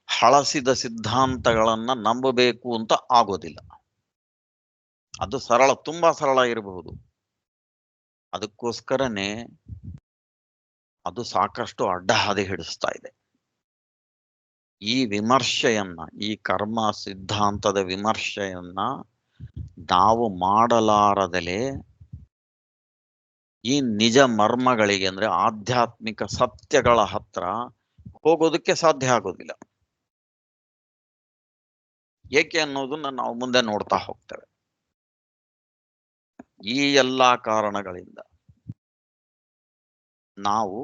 ಹಳಸಿದ ಸಿದ್ಧಾಂತಗಳನ್ನ ನಂಬಬೇಕು ಅಂತ ಆಗೋದಿಲ್ಲ. ಅದು ತುಂಬಾ ಸರಳ ಇರಬಹುದು. ಅದಕ್ಕೋಸ್ಕರನೇ ಅದು ಸಾಕಷ್ಟು ಅಡ್ಡ ಹಾದಿ ಹಿಡಿಸ್ತಾ ಇದೆ. ಈ ವಿಮರ್ಶೆಯನ್ನ, ಈ ಕರ್ಮ ಸಿದ್ಧಾಂತದ ವಿಮರ್ಶೆಯನ್ನ ನಾವು ಮಾಡಲಾರದಲೇ ಈ ನಿಜ ಮರ್ಮಗಳಿಗೆ, ಅಂದ್ರೆ ಆಧ್ಯಾತ್ಮಿಕ ಸತ್ಯಗಳ ಹತ್ರ ಹೋಗೋದಕ್ಕೆ ಸಾಧ್ಯ ಆಗೋದಿಲ್ಲ. ಏಕೆ ಅನ್ನೋದನ್ನ ನಾವು ಮುಂದೆ ನೋಡ್ತಾ ಹೋಗ್ತೇವೆ. ಈ ಎಲ್ಲಾ ಕಾರಣಗಳಿಂದ ನಾವು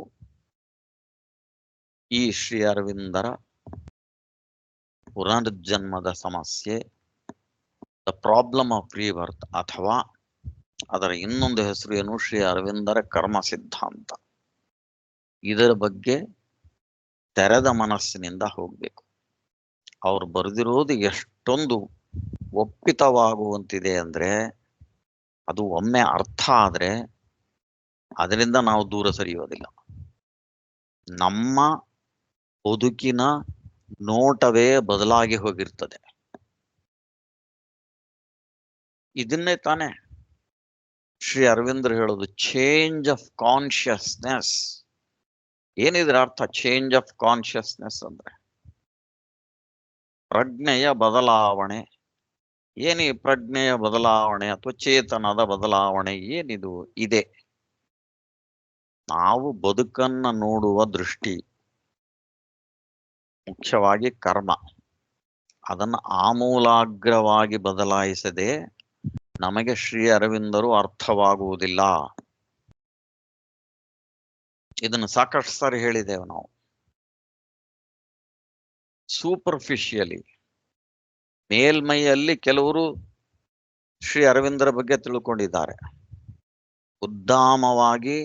ಈ ಶ್ರೀ ಅರವಿಂದರ ಪುನರ್ಜನ್ಮದ ಸಮಸ್ಯೆ, ದ ಪ್ರಾಬ್ಲಮ್ ಆಫ್ ರೀಬರ್ತ್, ಅಥವಾ ಅದರ ಇನ್ನೊಂದು ಹೆಸರು ಏನು, ಶ್ರೀ ಅರವಿಂದರ ಕರ್ಮ ಸಿದ್ಧಾಂತ, ಇದರ ಬಗ್ಗೆ ತೆರೆದ ಮನಸ್ಸಿನಿಂದ ಹೋಗ್ಬೇಕು. ಅವ್ರು ಬರೆದಿರೋದು ಎಷ್ಟೊಂದು ಒಪ್ಪಿತವಾಗುವಂತಿದೆ ಅಂದ್ರೆ, ಅದು ಒಮ್ಮೆ ಅರ್ಥ ಆದ್ರೆ ಅದರಿಂದ ನಾವು ದೂರ ಸರಿಯೋದಿಲ್ಲ. ನಮ್ಮ ಬದುಕಿನ ನೋಟವೇ ಬದಲಾಗಿ ಹೋಗಿರ್ತದೆ. ಇದನ್ನೇ ತಾನೇ ಶ್ರೀ ಅರವಿಂದ್ರ ಹೇಳೋದು ಚೇಂಜ್ ಆಫ್ ಕಾನ್ಶಿಯಸ್ನೆಸ್. ಏನಿದ್ರ ಅರ್ಥ ಚೇಂಜ್ ಆಫ್ ಕಾನ್ಶಿಯಸ್ನೆಸ್ ಅಂದ್ರೆ? ಪ್ರಜ್ಞೆಯ ಬದಲಾವಣೆ. ಏನಿ ಪ್ರಜ್ಞೆಯ ಬದಲಾವಣೆ ಅಥವಾ ಚೇತನದ ಬದಲಾವಣೆ ಏನಿದು ಇದೆ? ನಾವು ಬದುಕನ್ನ ನೋಡುವ ದೃಷ್ಟಿ, ಮುಖ್ಯವಾಗಿ ಕರ್ಮ, ಅದನ್ನು ಆಮೂಲಾಗ್ರವಾಗಿ ಬದಲಾಯಿಸದೆ ನಮಗೆ ಶ್ರೀ ಅರವಿಂದರು ಅರ್ಥವಾಗುವುದಿಲ್ಲ. ಇದನ್ನು ಸಾಕಷ್ಟು ಸಾರಿ ಹೇಳಿದ್ದೇವೆ ನಾವು. ಸೂಪರ್ಫಿಷಿಯಲಿ, ಮೇಲ್ಮೈಯಲ್ಲಿ ಕೆಲವರು ಶ್ರೀ ಅರವಿಂದರ ಬಗ್ಗೆ ತಿಳ್ಕೊಂಡಿದ್ದಾರೆ. ಉದ್ದಾಮವಾಗಿ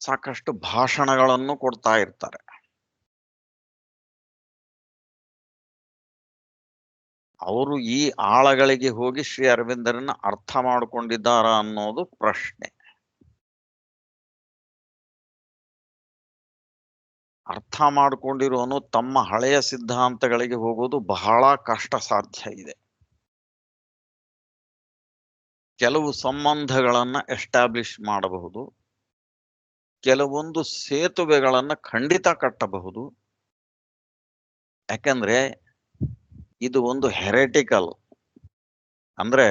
ಸಾಕಷ್ಟು ಭಾಷಣಗಳನ್ನು ಕೊಡ್ತಾ ಇರ್ತಾರೆ. ಅವರು ಈ ಆಳಗಳಿಗೆ ಹೋಗಿ ಶ್ರೀ ಅರವಿಂದರನ್ನ ಅರ್ಥ ಮಾಡಿಕೊಂಡಿದ್ದಾರ ಅನ್ನೋದು ಪ್ರಶ್ನೆ. ಅರ್ಥ ಮಾಡಿಕೊಂಡಿರೋನು ತಮ್ಮ ಹಳೆಯ ಸಿದ್ಧಾಂತಗಳಿಗೆ ಹೋಗೋದು ಬಹಳ ಕಷ್ಟ ಸಾಧ್ಯ ಇದೆ. ಕೆಲವು ಸಂಬಂಧಗಳನ್ನ ಎಸ್ಟಾಬ್ಲಿಷ್ ಮಾಡಬಹುದು, ಕೆಲವೊಂದು ಸೇತುವೆಗಳನ್ನ ಖಂಡಿತ ಕಟ್ಟಬಹುದು. ಯಾಕಂದ್ರೆ ಇದು ಒಂದು ಹೆರೆಟಿಕಲ್, ಅಂದ್ರೆ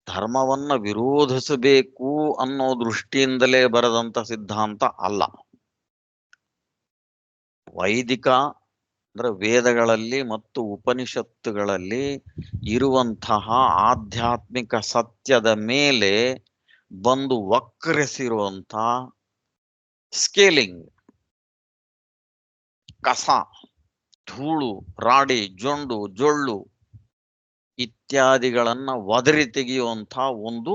ಧರ್ಮವನ್ನ ವಿರೋಧಿಸಬೇಕು ಅನ್ನೋ ದೃಷ್ಟಿಯಿಂದಲೇ ಬರೆದಂತ ಸಿದ್ಧಾಂತ ಅಲ್ಲ. ವೈದಿಕ ಅಂದ್ರೆ ವೇದಗಳಲ್ಲಿ ಮತ್ತು ಉಪನಿಷತ್ತುಗಳಲ್ಲಿ ಇರುವಂತಹ ಆಧ್ಯಾತ್ಮಿಕ ಸತ್ಯದ ಮೇಲೆ ಬಂದು ವಕ್ರಿಸಿರುವಂತ ಸ್ಕೇಲಿಂಗ್, ಕಸ, ಧೂಳು, ರಾಡಿ, ಜೊಂಡು, ಜೊಳ್ಳು ಇತ್ಯಾದಿಗಳನ್ನ ಒದರಿ ತೆಗೆಯುವಂತ ಒಂದು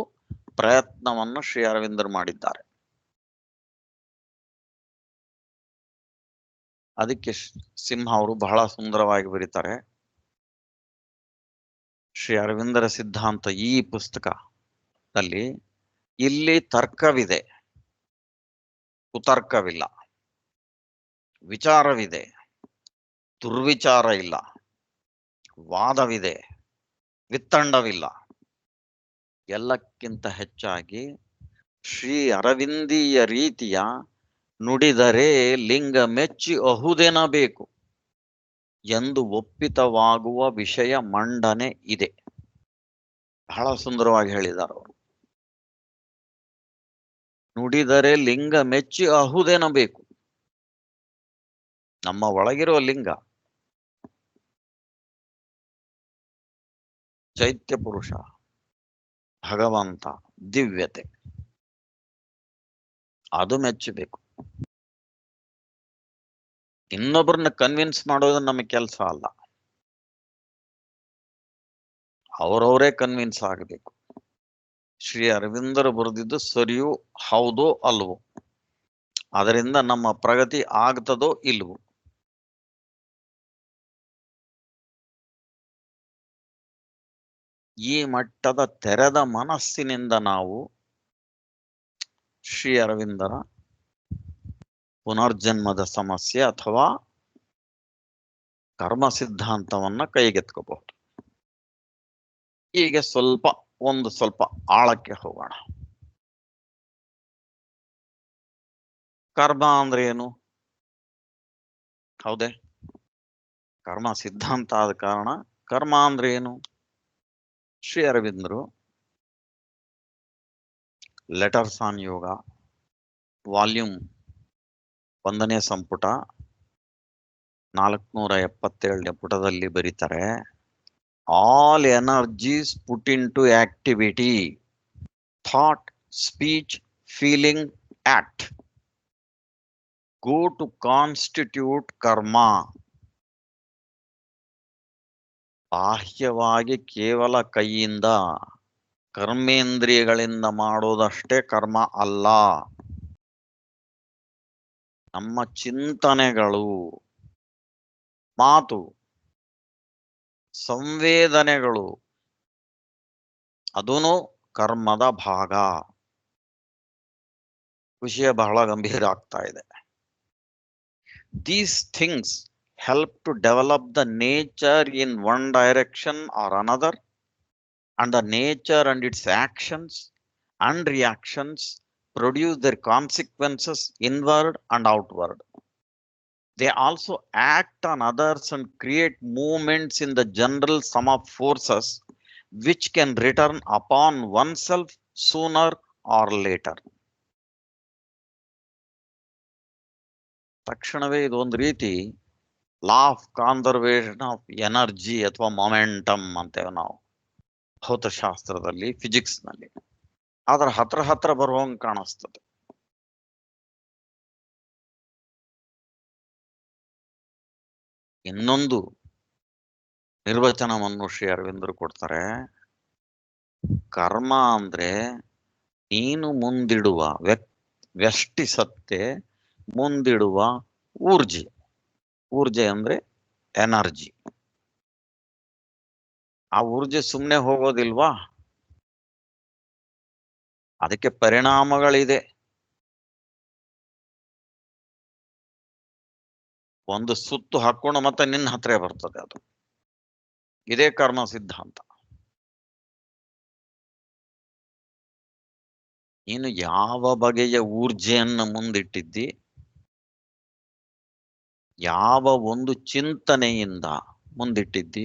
ಪ್ರಯತ್ನವನ್ನು ಶ್ರೀ ಅರವಿಂದರು ಮಾಡಿದ್ದಾರೆ. ಅದಕ್ಕೆ ಸಿಂಹ ಅವರು ಬಹಳ ಸುಂದರವಾಗಿ ಬರೀತಾರೆ. ಶ್ರೀ ಅರವಿಂದರ ಸಿದ್ಧಾಂತ ಈ ಪುಸ್ತಕದಲ್ಲಿ ಇಲ್ಲಿ ತರ್ಕವಿದೆ, ಕುತರ್ಕವಿಲ್ಲ. ವಿಚಾರವಿದೆ, ದುರ್ವಿಚಾರ ಇಲ್ಲ. ವಾದವಿದೆ, ವಿತ್ತಂಡವಿಲ್ಲ. ಎಲ್ಲಕ್ಕಿಂತ ಹೆಚ್ಚಾಗಿ ಶ್ರೀ ಅರವಿಂದೀಯ ರೀತಿಯ ನುಡಿದರೆ ಲಿಂಗ ಮೆಚ್ಚಿ ಅಹುದೆನಬೇಕು ಎಂದು ಒಪ್ಪಿತವಾಗುವ ವಿಷಯ ಮಂಡನೆ ಇದೆ. ಬಹಳ ಸುಂದರವಾಗಿ ಹೇಳಿದ್ದಾರೆ ಅವರು. ನುಡಿದರೆ ಲಿಂಗ ಮೆಚ್ಚಿ ಅಹುದೆನಬೇಕು. ನಮ್ಮ ಒಳಗಿರುವ ಲಿಂಗ ಚೈತ್ಯ ಪುರುಷ, ಭಗವಂತ, ದಿವ್ಯತೆ, ಅದು ಮೆಚ್ಚಬೇಕು. ಇನ್ನೊಬ್ಬರನ್ನ ಕನ್ವಿನ್ಸ್ ಮಾಡೋದು ನಮ್ಮ ಕೆಲಸ ಅಲ್ಲ, ಅವರವರೇ ಕನ್ವಿನ್ಸ್ ಆಗಬೇಕು. ಶ್ರೀ ಅರವಿಂದರು ಬರೆದಿದ್ದು ಸರಿಯೋ ಹೌದೋ ಅಲ್ವೋ, ಅದರಿಂದ ನಮ್ಮ ಪ್ರಗತಿ ಆಗ್ತದೋ ಇಲ್ವೋ. ಈ ಮಟ್ಟದ ತೆರೆದ ಮನಸ್ಸಿನಿಂದ ನಾವು ಶ್ರೀ ಅರವಿಂದರ ಪುನರ್ಜನ್ಮದ ಸಮಸ್ಯೆ ಅಥವಾ ಕರ್ಮ ಸಿದ್ಧಾಂತವನ್ನ ಕೈಗೆತ್ಕೋಬಹುದು. ಈಗ ಸ್ವಲ್ಪ ಆಳಕ್ಕೆ ಹೋಗೋಣ. ಕರ್ಮ ಅಂದ್ರೆ ಏನು? ಹೌದೇ? ಕರ್ಮ ಸಿದ್ಧಾಂತ ಆದ ಕಾರಣ ಕರ್ಮ ಅಂದ್ರೆ ಏನು? ಶ್ರೀ ಅರವಿಂದರು ಲೆಟರ್ಸ್ ಆನ್ ಯೋಗ ವಾಲ್ಯೂಮ್ 1ನೇ ಸಂಪುಟ 477ನೇ ಪುಟದಲ್ಲಿ ಬರೀತಾರೆ, all energies put into activity, thought, speech, feeling, act go to constitute karma. ಬಾಹ್ಯವಾಗಿ ಕೇವಲ ಕೈಯಿಂದ ಕರ್ಮೇಂದ್ರಿಯಗಳಿಂದ ಮಾಡೋದಷ್ಟೇ ಕರ್ಮ ಅಲ್ಲ. ನಮ್ಮ ಚಿಂತನೆಗಳು, ಮಾತು, ಸಂವೇದನೆಗಳು ಅದೂನು ಕರ್ಮದ ಭಾಗ. ವಿಷಯ ಬಹಳ ಗಂಭೀರ ಆಗ್ತಾ ಇದೆ. These things help to develop the nature in one direction or another and the nature and its actions and reactions produce their consequences inward and outward. They also act on others and create movements in the general sum of forces which can return upon oneself sooner or later. ತಕ್ಷಣವೇ ಇದೊಂದು ರೀತಿ law of conservation of energy ಅಥವಾ ಮೊಮೆಂಟಮ್ ಅಂತೇವೆ ನಾವು ಭೌತಶಾಸ್ತ್ರದಲ್ಲಿ, ಫಿಸಿಕ್ಸ್ ನಲ್ಲಿ. ಅದರ ಹತ್ರ ಬರುವಂಗೆ ಕಾಣಿಸ್ತದೆ. ಇನ್ನೊಂದು ನಿರ್ವಚನವನ್ನು ಶ್ರೀ ಅರವಿಂದರು ಕೊಡ್ತಾರೆ. ಕರ್ಮ ಅಂದ್ರೆ ನೀನು ಮುಂದಿಡುವ ವ್ಯಷ್ಟಿ ಸತ್ತೆ ಮುಂದಿಡುವ ಊರ್ಜೆ. ಊರ್ಜೆ ಅಂದ್ರೆ ಎನರ್ಜಿ. ಆ ಊರ್ಜೆ ಸುಮ್ಮನೆ ಹೋಗೋದಿಲ್ವಾ, ಅದಕ್ಕೆ ಪರಿಣಾಮಗಳಿದೆ. ಒಂದು ಸುತ್ತು ಹಾಕೊಂಡು ಮತ್ತೆ ನಿನ್ನ ಹತ್ರ ಬರ್ತದೆ ಅದು. ಇದೇ ಕರ್ಮ ಸಿದ್ಧಾಂತ. ನೀನು ಯಾವ ಬಗೆಯ ಊರ್ಜೆಯನ್ನು ಮುಂದಿಟ್ಟಿದ್ದಿ, ಯಾವ ಒಂದು ಚಿಂತನೆಯಿಂದ ಮುಂದಿಟ್ಟಿದ್ದಿ,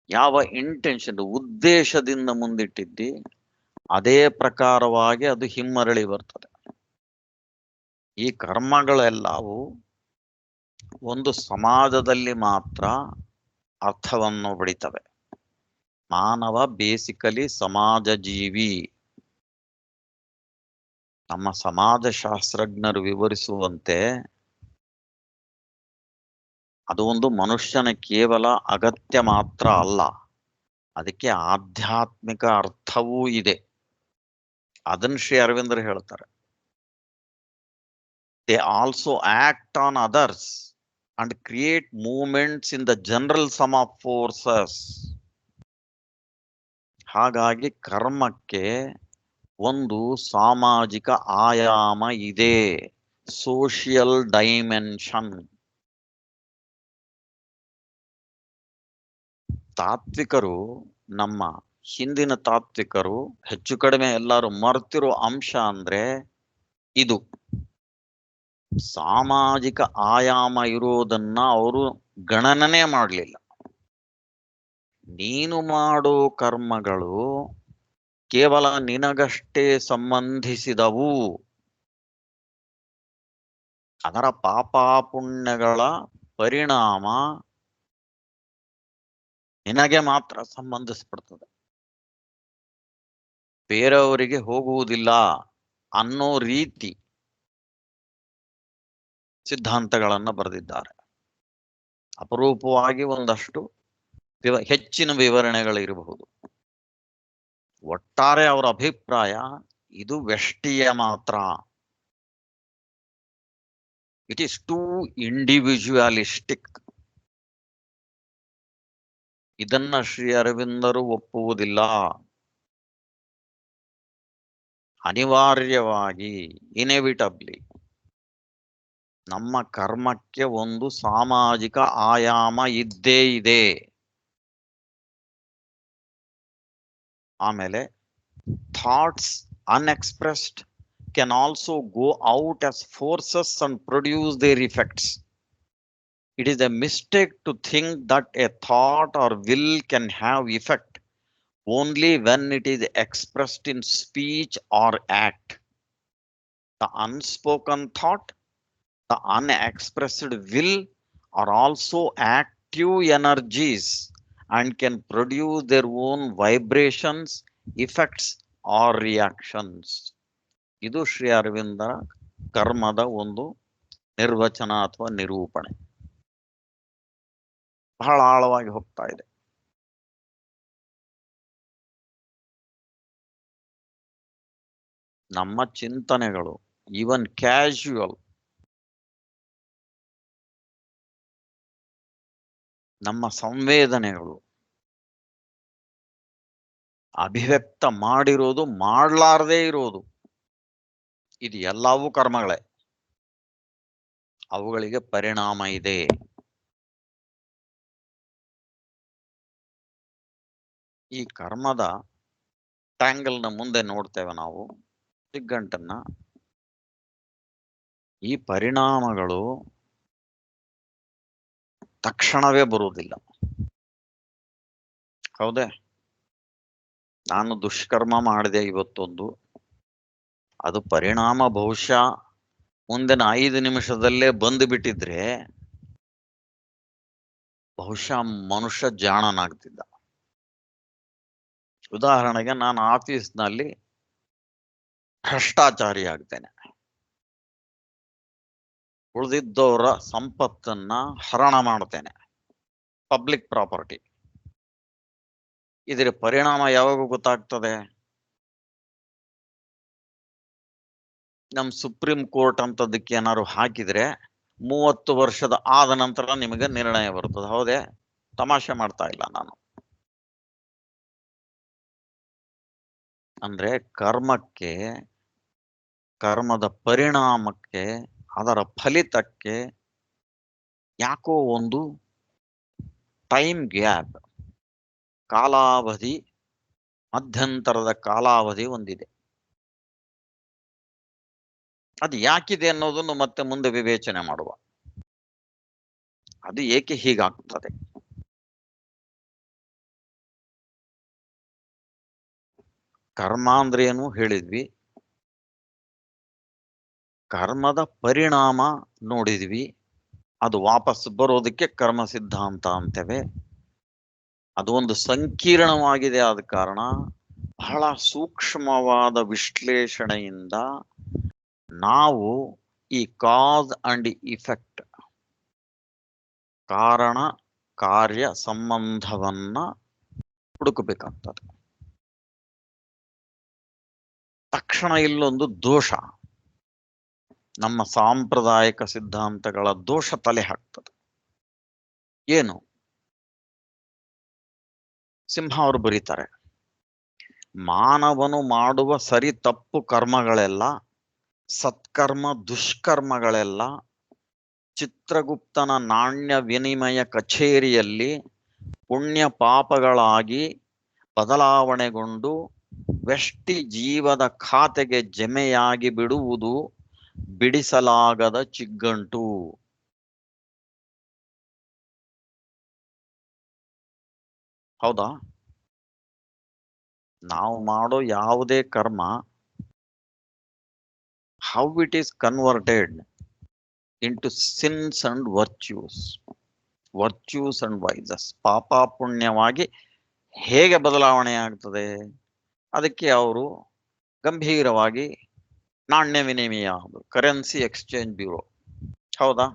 ಯಾವ ಇಂಟೆನ್ಷನ್ ಉದ್ದೇಶದಿಂದ ಮುಂದಿಟ್ಟಿದ್ದಿ, ಅದೇ ಪ್ರಕಾರವಾಗಿ ಅದು ಹಿಮ್ಮರಳಿ ಬರ್ತದೆ. ಈ ಕರ್ಮಗಳೆಲ್ಲವೂ ಒಂದು ಸಮಾಜದಲ್ಲಿ ಮಾತ್ರ ಅರ್ಥವನ್ನು ಪಡಿತವೆ. ಮಾನವ ಬೇಸಿಕಲಿ ಸಮಾಜ ಜೀವಿ. ನಮ್ಮ ಸಮಾಜಶಾಸ್ತ್ರಜ್ಞರು ವಿವರಿಸುವಂತೆ ಅದು ಒಂದು ಮನುಷ್ಯನ ಕೇವಲ ಅಗತ್ಯ ಮಾತ್ರ ಅಲ್ಲ, ಅದಕ್ಕೆ ಆಧ್ಯಾತ್ಮಿಕ ಅರ್ಥವೂ ಇದೆ. ಅದನ್ನು ಶ್ರೀ ಅರವಿಂದರು ಹೇಳ್ತಾರೆ. They also act on others and create movements in the general sum of forces. ಹಾಗಾಗಿ ಕರ್ಮಕ್ಕೆ ಒಂದು ಸಾಮಾಜಿಕ ಆಯಾಮ ಇದೆ, ಸೋಷಿಯಲ್ ಡೈಮೆನ್ಷನ್. ತಾತ್ವಿಕರು, ನಮ್ಮ ಹಿಂದಿನ ತಾತ್ವಿಕರು ಹೆಚ್ಚು ಕಡಿಮೆ ಎಲ್ಲರೂ ಮರ್ತಿರೋ ಅಂಶ ಅಂದ್ರೆ ಇದು. ಸಾಮಾಜಿಕ ಆಯಾಮ ಇರೋದನ್ನ ಅವರು ಗಣನೆ ಮಾಡಲಿಲ್ಲ. ನೀನು ಮಾಡೋ ಕರ್ಮಗಳು ಕೇವಲ ನಿನಗಷ್ಟೇ ಸಂಬಂಧಿಸಿದವು. ಅದರ ಪಾಪ ಪುಣ್ಯಗಳ ಪರಿಣಾಮ ನಿನಗೆ ಮಾತ್ರ ಸಂಬಂಧಿಸ್ಬಿಡ್ತದೆ, ಬೇರೆಯವರಿಗೆ ಹೋಗುವುದಿಲ್ಲ ಅನ್ನೋ ರೀತಿ ಸಿದ್ಧಾಂತಗಳನ್ನು ಬರೆದಿದ್ದಾರೆ. ಅಪರೂಪವಾಗಿ ಒಂದಷ್ಟು ಹೆಚ್ಚಿನ ವಿವರಣೆಗಳಿರಬಹುದು. ಒಟ್ಟಾರೆ ಅವರ ಅಭಿಪ್ರಾಯ ಇದು ವ್ಯಷ್ಟಿಯ ಮಾತ್ರ. It is two individualistic. ಇದನ್ನ ಶ್ರೀ ಅರವಿಂದರು ಒಪ್ಪುವುದಿಲ್ಲ. ಅನಿವಾರ್ಯವಾಗಿ, ಇನೆವಿಟಬ್ಲಿ ನಮ್ಮ ಕರ್ಮಕ್ಕೆ ಒಂದು ಸಾಮಾಜಿಕ ಆಯಾಮ ಇದ್ದೇ ಇದೆ. ಆಮೇಲೆ thoughts ಅನ್ಎಕ್ಸ್ಪ್ರೆಸ್ಡ್ can also go out as forces and produce their effects. It is a mistake to think that a thought or will can have effect only when it is expressed in speech or act. The unspoken thought, the unexpressed will are also active energies and can produce their own vibrations, effects or reactions. ಇದು ಶ್ರೀ ಅರವಿಂದರ ಕರ್ಮದ ಒಂದು ನಿರ್ವಚನ ಅಥವಾ ನಿರೂಪಣೆ. ಬಹಳ ಆಳವಾಗಿ ಹೋಗ್ತಾ ಇದೆ. ನಮ್ಮ ಚಿಂತನೆಗಳು, ಈವನ್ ಕ್ಯಾಶುಯಲ್, ನಮ್ಮ ಸಂವೇದನೆಗಳು ಅಭಿವ್ಯಕ್ತ ಮಾಡಿರೋದು, ಮಾಡಲಾರದೇ ಇರೋದು, ಇದು ಎಲ್ಲವೂ ಕರ್ಮಗಳೇ. ಅವುಗಳಿಗೆ ಪರಿಣಾಮ ಇದೆ. ಈ ಕರ್ಮದ ಟ್ರ್ಯಾಂಗಲ್ನ ಮುಂದೆ ನೋಡ್ತೇವೆ ನಾವು ಸಿಗ್ಗಂಟನ್ನ. ಈ ಪರಿಣಾಮಗಳು ತಕ್ಷಣವೇ ಬರುವುದಿಲ್ಲ. ಹೌದೇ? ನಾನು ದುಷ್ಕರ್ಮ ಮಾಡಿದೆ ಇವತ್ತೊಂದು, ಅದು ಪರಿಣಾಮ ಬಹುಶಃ ಮುಂದಿನ 5 ನಿಮಿಷದಲ್ಲೇ ಬಂದು ಬಿಟ್ಟಿದ್ರೆ ಬಹುಶಃ ಮನುಷ್ಯ ಜಾಣನಾಗ್ತಿದ್ದ. ಉದಾಹರಣೆಗೆ ನಾನು ಆಫೀಸ್ನಲ್ಲಿ ಭ್ರಷ್ಟಾಚಾರಿ ಆಗ್ತೇನೆ, ಉಳಿದಿದ್ದವರ ಸಂಪತ್ತನ್ನ ಹರಣ ಮಾಡ್ತೇನೆ, ಪಬ್ಲಿಕ್ ಪ್ರಾಪರ್ಟಿ. ಇದರ ಪರಿಣಾಮ ಯಾವಾಗ ಗೊತ್ತಾಗ್ತದೆ? ನಮ್ಮ ಸುಪ್ರೀಂ ಕೋರ್ಟ್ ಅಂತದಕ್ಕೆ ಏನಾದ್ರು ಹಾಕಿದ್ರೆ 30 ವರ್ಷದ ಆದ ನಂತರ ನಿಮಗೆ ನಿರ್ಣಯ ಬರ್ತದೆ. ಹೌದೇ? ತಮಾಷೆ ಮಾಡ್ತಾ ಇಲ್ಲ ನಾನು. ಅಂದ್ರೆ ಕರ್ಮಕ್ಕೆ, ಕರ್ಮದ ಪರಿಣಾಮಕ್ಕೆ, ಅದರ ಫಲಿತಕ್ಕೆ ಯಾಕೋ ಒಂದು ಟೈಮ್ ಗ್ಯಾಪ್, ಕಾಲಾವಧಿ, ಮಧ್ಯಂತರದ ಕಾಲಾವಧಿ ಒಂದಿದೆ. ಅದು ಯಾಕಿದೆ ಅನ್ನೋದನ್ನು ಮತ್ತೆ ಮುಂದೆ ವಿವೇಚನೆ ಮಾಡುವ. ಅದು ಏಕೆ ಹೀಗಾಗ್ತದೆ? ಕರ್ಮ ಅಂದ್ರೆ ಏನು ಹೇಳಿದ್ವಿ, ಕರ್ಮದ ಪರಿಣಾಮ ನೋಡಿದ್ವಿ, ಅದು ವಾಪಸ್ ಬರೋದಕ್ಕೆ ಕರ್ಮ ಸಿದ್ಧಾಂತ ಅಂತೇವೆ. ಅದು ಒಂದು ಸಂಕೀರ್ಣವಾಗಿದೆ, ಆದ ಕಾರಣ ಬಹಳ ಸೂಕ್ಷ್ಮವಾದ ವಿಶ್ಲೇಷಣೆಯಿಂದ ನಾವು ಈ ಕಾಸ್ ಅಂಡ್ ಇಫೆಕ್ಟ್, ಕಾರಣ ಕಾರ್ಯ ಸಂಬಂಧವನ್ನ ಹುಡುಕಬೇಕಾಗ್ತದೆ. ತಕ್ಷಣ ಇಲ್ಲೊಂದು ದೋಷ, ನಮ್ಮ ಸಾಂಪ್ರದಾಯಿಕ ಸಿದ್ಧಾಂತಗಳ ದೋಷ ತಲೆ ಹಾಕ್ತದೆ. ಏನು? ಸಿಂಹ ಅವರು ಬರೀತಾರೆ, ಮಾನವನು ಮಾಡುವ ಸರಿ ತಪ್ಪು ಕರ್ಮಗಳೆಲ್ಲ, ಸತ್ಕರ್ಮ ದುಷ್ಕರ್ಮಗಳೆಲ್ಲ ಚಿತ್ರಗುಪ್ತನ ನಾಣ್ಯ ವಿನಿಮಯ ಕಚೇರಿಯಲ್ಲಿ ಪುಣ್ಯ ಪಾಪಗಳಾಗಿ ಬದಲಾವಣೆಗೊಂಡು ವ್ಯಷ್ಟಿ ಜೀವದ ಖಾತೆಗೆ ಜಮೆಯಾಗಿ ಬಿಡುವುದು ಬಿಡಿಸಲಾಗದ ಚಿಗ್ಗಂಟು. ಹೌದಾ? ನಾವು ಮಾಡೋ ಯಾವುದೇ ಕರ್ಮ, how it is converted into sins and virtues, virtues and vices, ಪಾಪ ಪುಣ್ಯವಾಗಿ ಹೇಗೆ ಬದಲಾವಣೆ ಆಗ್ತದೆ, ಅದಕ್ಕೆ ಅವರು ಗಂಭೀರವಾಗಿ ನಾಣ್ಯ ವಿನಿಮಯ, ಕರೆನ್ಸಿ ಎಕ್ಸ್ಚೇಂಜ್ ಬ್ಯೂರೋ. ಹೌದಾ?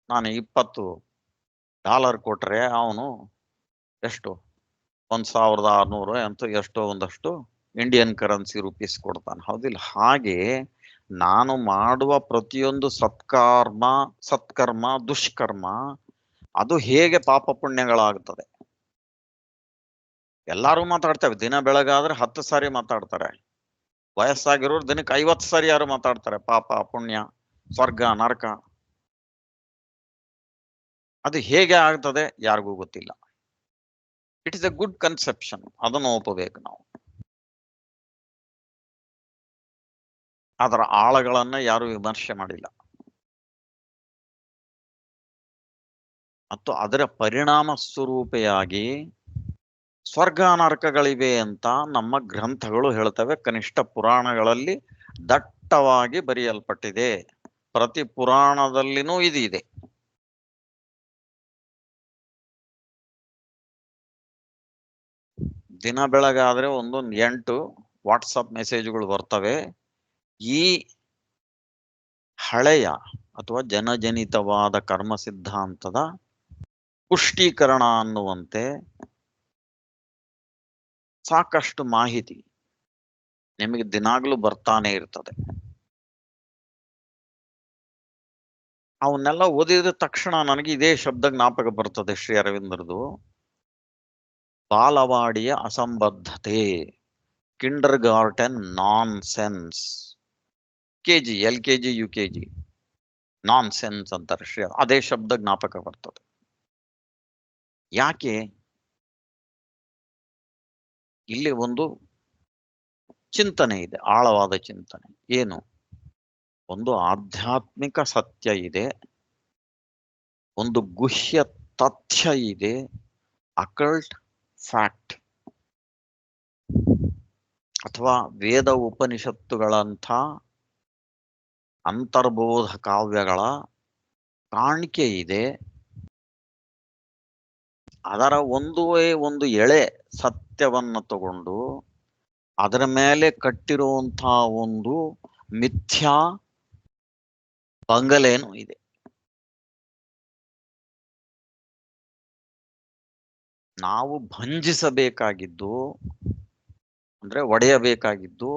ನಾನು $20 ಕೊಟ್ರೆ ಅವನು ಎಷ್ಟು, 1600 ಅಂತ ಎಷ್ಟೋ ಒಂದಷ್ಟು ಇಂಡಿಯನ್ ಕರೆನ್ಸಿ ರುಪೀಸ್ ಕೊಡ್ತಾನೆ. ಹೌದಿಲ್ಲ? ಹಾಗೆ ನಾನು ಮಾಡುವ ಪ್ರತಿಯೊಂದು ಸತ್ಕರ್ಮ ದುಷ್ಕರ್ಮ ಅದು ಹೇಗೆ ಪಾಪ ಪುಣ್ಯಗಳಾಗ್ತದೆ. ಎಲ್ಲಾರು ಮಾತಾಡ್ತೇವೆ, ದಿನ ಬೆಳಗಾದ್ರೆ 10 ಸಾರಿ ಮಾತಾಡ್ತಾರೆ. ವಯಸ್ಸಾಗಿರೋರು ದಿನಕ್ಕೆ 50 ಸಾರಿ ಯಾರು ಮಾತಾಡ್ತಾರೆ, ಪಾಪ ಪುಣ್ಯ, ಸ್ವರ್ಗ ನರಕ. ಅದು ಹೇಗೆ ಆಗ್ತದೆ ಯಾರಿಗೂ ಗೊತ್ತಿಲ್ಲ. It is A good conception, ಅದನ್ನು ಒಪ್ಪಬೇಕು ನಾವು. ಅದರ ಆಳಗಳನ್ನ ಯಾರು ವಿಮರ್ಶೆ ಮಾಡಿಲ್ಲ. ಮತ್ತು ಅದರ ಪರಿಣಾಮ ಸ್ವರೂಪಿಯಾಗಿ ಸ್ವರ್ಗ ನರಕಗಳಿವೆ ಅಂತ ನಮ್ಮ ಗ್ರಂಥಗಳು ಹೇಳ್ತವೆ. ಕನಿಷ್ಠ ಪುರಾಣಗಳಲ್ಲಿ ದಟ್ಟವಾಗಿ ಬರೆಯಲ್ಪಟ್ಟಿದೆ. ಪ್ರತಿ ಪುರಾಣದಲ್ಲಿನೂ ಇದು ಇದೆ. ದಿನ ಬೆಳಗಾದ್ರೆ ಒಂದೊಂದು 8 ವಾಟ್ಸಪ್ ಮೆಸೇಜ್ಗಳು ಬರ್ತವೆ. ಈ ಹಳೆಯ ಅಥವಾ ಜನಜನಿತವಾದ ಕರ್ಮ ಸಿದ್ಧಾಂತದ ಪುಷ್ಟೀಕರಣ ಅನ್ನುವಂತೆ ಸಾಕಷ್ಟು ಮಾಹಿತಿ ನಿಮಗೆ ದಿನಾಗ್ಲೂ ಬರ್ತಾನೆ ಇರ್ತದೆ. ಅವನ್ನೆಲ್ಲ ಓದಿದ ತಕ್ಷಣ ನನಗೆ ಇದೇ ಶಬ್ದ ಜ್ಞಾಪಕ ಬರ್ತದೆ, ಶ್ರೀ ಅರವಿಂದರದು. ಬಾಲವಾಡಿಯ ಅಸಂಬದ್ಧತೆ, ಕಿಂಡರ್ ಗಾರ್ಟನ್ ನಾನ್ ಸೆನ್ಸ್, KG LKG UKG ನಾನ್ ಸೆನ್ಸ್ ಅಂತಾರೆ ಶ್ರೀ. ಅದೇ ಶಬ್ದ ಜ್ಞಾಪಕ ಬರ್ತದೆ. ಯಾಕೆ? ಇಲ್ಲಿ ಒಂದು ಚಿಂತನೆ ಇದೆ, ಆಳವಾದ ಚಿಂತನೆ. ಏನು? ಒಂದು ಆಧ್ಯಾತ್ಮಿಕ ಸತ್ಯ ಇದೆ, ಒಂದು ಗುಹ್ಯ ತಥ್ಯ ಇದೆ, ಅಕಲ್ಟ್ ಫ್ಯಾಕ್ಟ್ ಅಥವಾ ವೇದ ಉಪನಿಷತ್ತುಗಳಂಥ ಅಂತರ್ಬೋಧ ಕಾವ್ಯಗಳ ಕಾಣಿಕೆ ಇದೆ. ಅದರ ಒಂದು ಎಳೆ ಸತ್ಯವನ್ನು ತಗೊಂಡು ಅದರ ಮೇಲೆ ಕಟ್ಟಿರುವಂತಹ ಒಂದು ಮಿಥ್ಯಾ ಬಂಗಲೇನು ಇದೆ. ನಾವು ಭಂಜಿಸಬೇಕಾಗಿದ್ದು ಅಂದ್ರೆ ಒಡೆಯಬೇಕಾಗಿದ್ದು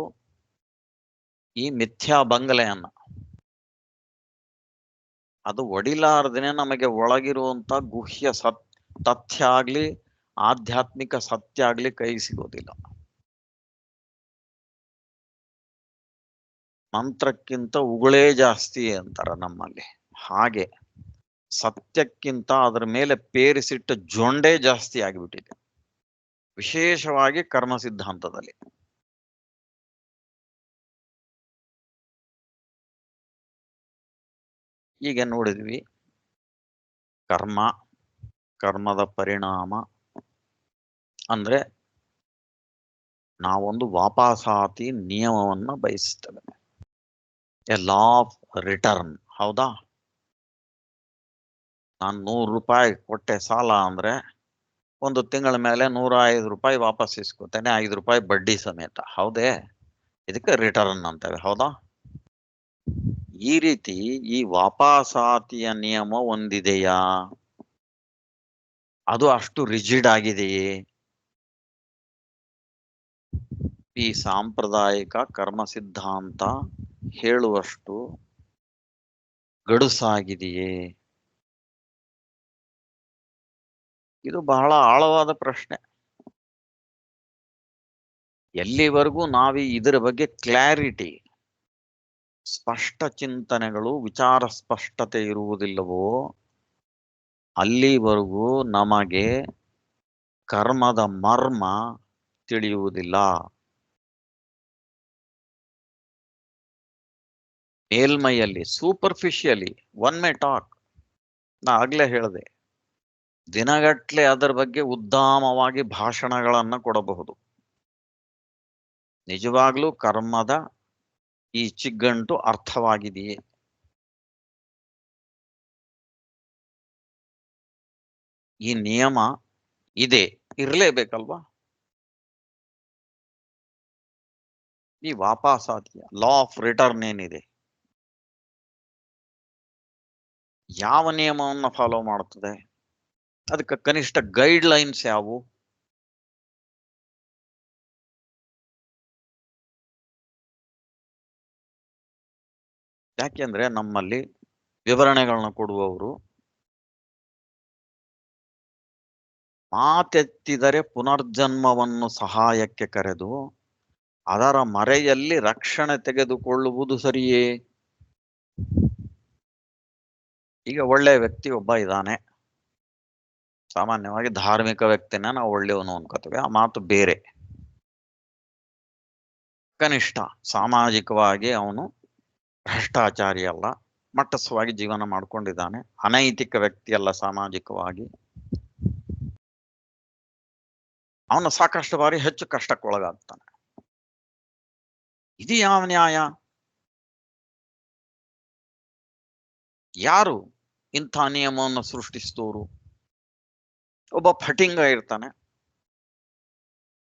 ಈ ಮಿಥ್ಯಾ ಬಂಗಲೆಯನ್ನ. ಅದು ಒಡಿಲಾರ್ದೇನೆ ನಮಗೆ ಒಳಗಿರುವಂತ ಗುಹ್ಯ ತಥ್ಯ ಆಗ್ಲಿ ಆಧ್ಯಾತ್ಮಿಕ ಸತ್ಯ ಆಗ್ಲಿ ಕೈ ಸಿಗೋದಿಲ್ಲ. ಮಂತ್ರಕ್ಕಿಂತ ಉಗುಳೇ ಜಾಸ್ತಿ ಅಂತಾರ ನಮ್ಮಲ್ಲಿ. ಹಾಗೆ ಸತ್ಯಕ್ಕಿಂತ ಅದರ ಮೇಲೆ ಪೇರಿಸಿಟ್ಟ ಜೊಂಡೆ ಜಾಸ್ತಿ ಆಗಿಬಿಟ್ಟಿದೆ, ವಿಶೇಷವಾಗಿ ಕರ್ಮ ಸಿದ್ಧಾಂತದಲ್ಲಿ. ಈಗ ನೋಡಿದ್ವಿ ಕರ್ಮದ ಪರಿಣಾಮ ಅಂದ್ರೆ ನಾವೊಂದು ವಾಪಸಾತಿ ನಿಯಮವನ್ನು ಬಯಸ್ತೇವೆ, ಎ ಲಾ ಆಫ್ ರಿಟರ್ನ್. ಹೌದಾ? ನಾನು 100 ರೂಪಾಯಿ ಕೊಟ್ಟೆ ಸಾಲ ಅಂದ್ರೆ ಒಂದು ತಿಂಗಳ ಮೇಲೆ 105 ರೂಪಾಯಿ ವಾಪಸ್ ಇಸ್ಕೊತೇನೆ, 5 ರೂಪಾಯಿ ಬಡ್ಡಿ ಸಮೇತ. ಹೌದೇ? ಇದಕ್ಕೆ ರಿಟರ್ನ್ ಅಂತೇವೆ. ಹೌದಾ? ಈ ರೀತಿ ಈ ವಾಪಸಾತಿಯ ನಿಯಮ ಒಂದಿದೆಯಾ? ಅದು ಅಷ್ಟು ರಿಜಿಡ್ ಆಗಿದೆಯೇ? ಈ ಸಾಂಪ್ರದಾಯಿಕ ಕರ್ಮ ಸಿದ್ಧಾಂತ ಹೇಳುವಷ್ಟು ಗಡುಸಾಗಿದೆಯೇ? ಇದು ಬಹಳ ಆಳವಾದ ಪ್ರಶ್ನೆ. ಎಲ್ಲಿವರೆಗೂ ನಾವು ಇದರ ಬಗ್ಗೆ ಕ್ಲಾರಿಟಿ, ಸ್ಪಷ್ಟ ಚಿಂತನೆಗಳು, ವಿಚಾರ ಸ್ಪಷ್ಟತೆ ಇರುವುದಿಲ್ಲವೋ ಅಲ್ಲಿವರೆಗೂ ನಮಗೆ ಕರ್ಮದ ಮರ್ಮ ತಿಳಿಯುವುದಿಲ್ಲ. ಮೇಲ್ಮೈಯಲ್ಲಿ ಸೂಪರ್ಫಿಷಿಯಲಿ ಒನ್ ಮೇ ಟಾಕ್. ನಾ ಆಗ್ಲೇ ಹೇಳಿದೆ, ದಿನಗಟ್ಲೆ ಅದರ ಬಗ್ಗೆ ಉದ್ದಾಮವಾಗಿ ಭಾಷಣಗಳನ್ನ ಕೊಡಬಹುದು. ನಿಜವಾಗ್ಲೂ ಕರ್ಮದ ಈ ಚಿಗ್ಗಂಟು ಅರ್ಥವಾಗಿದೆಯೇ? ಈ ನಿಯಮ ಇದೆ, ಇರಲೇಬೇಕಲ್ವಾ? ಈ ವಾಪಸಾತಿಯ ಲಾ ಆಫ್ ರಿಟರ್ನ್ ಏನಿದೆ, ಯಾವ ನಿಯಮವನ್ನು ಫಾಲೋ ಮಾಡುತ್ತದೆ? ಅದಕ್ಕೆ ಕನಿಷ್ಠ ಗೈಡ್ ಲೈನ್ಸ್ ಯಾವುವು? ಯಾಕೆಂದ್ರೆ ನಮ್ಮಲ್ಲಿ ವಿವರಣೆಗಳನ್ನ ಕೊಡುವವರು ಮಾತೆತ್ತಿದರೆ ಪುನರ್ಜನ್ಮವನ್ನು ಸಹಾಯಕ್ಕೆ ಕರೆದು ಅದರ ಮರೆಯಲ್ಲಿ ರಕ್ಷಣೆ ತೆಗೆದುಕೊಳ್ಳುವುದು ಸರಿಯೇ? ಈಗ ಒಳ್ಳೆಯ ವ್ಯಕ್ತಿ ಒಬ್ಬ ಇದ್ದಾನೆ, ಸಾಮಾನ್ಯವಾಗಿ ಧಾರ್ಮಿಕ ವ್ಯಕ್ತಿನ ನಾವು ಒಳ್ಳೆಯವನು ಅನ್ಕೋತೇವೆ, ಆ ಮಾತು ಬೇರೆ. ಕನಿಷ್ಠ ಸಾಮಾಜಿಕವಾಗಿ ಅವನು ಭ್ರಷ್ಟಾಚಾರಿ ಅಲ್ಲ, ಮಟ್ಟಸವಾಗಿ ಜೀವನ ಮಾಡ್ಕೊಂಡಿದ್ದಾನೆ, ಅನೈತಿಕ ವ್ಯಕ್ತಿ ಅಲ್ಲ ಸಾಮಾಜಿಕವಾಗಿ. ಅವನು ಸಾಕಷ್ಟು ಬಾರಿ ಹೆಚ್ಚು ಕಷ್ಟಕ್ಕೊಳಗಾಗ್ತಾನೆ. ಇದು ಯಾವ ನ್ಯಾಯ? ಯಾರು ಇಂಥ ನಿಯಮವನ್ನು ಸೃಷ್ಟಿಸಿದವರು? ಒಬ್ಬ ಫಟಿಂಗ ಇರ್ತಾನೆ,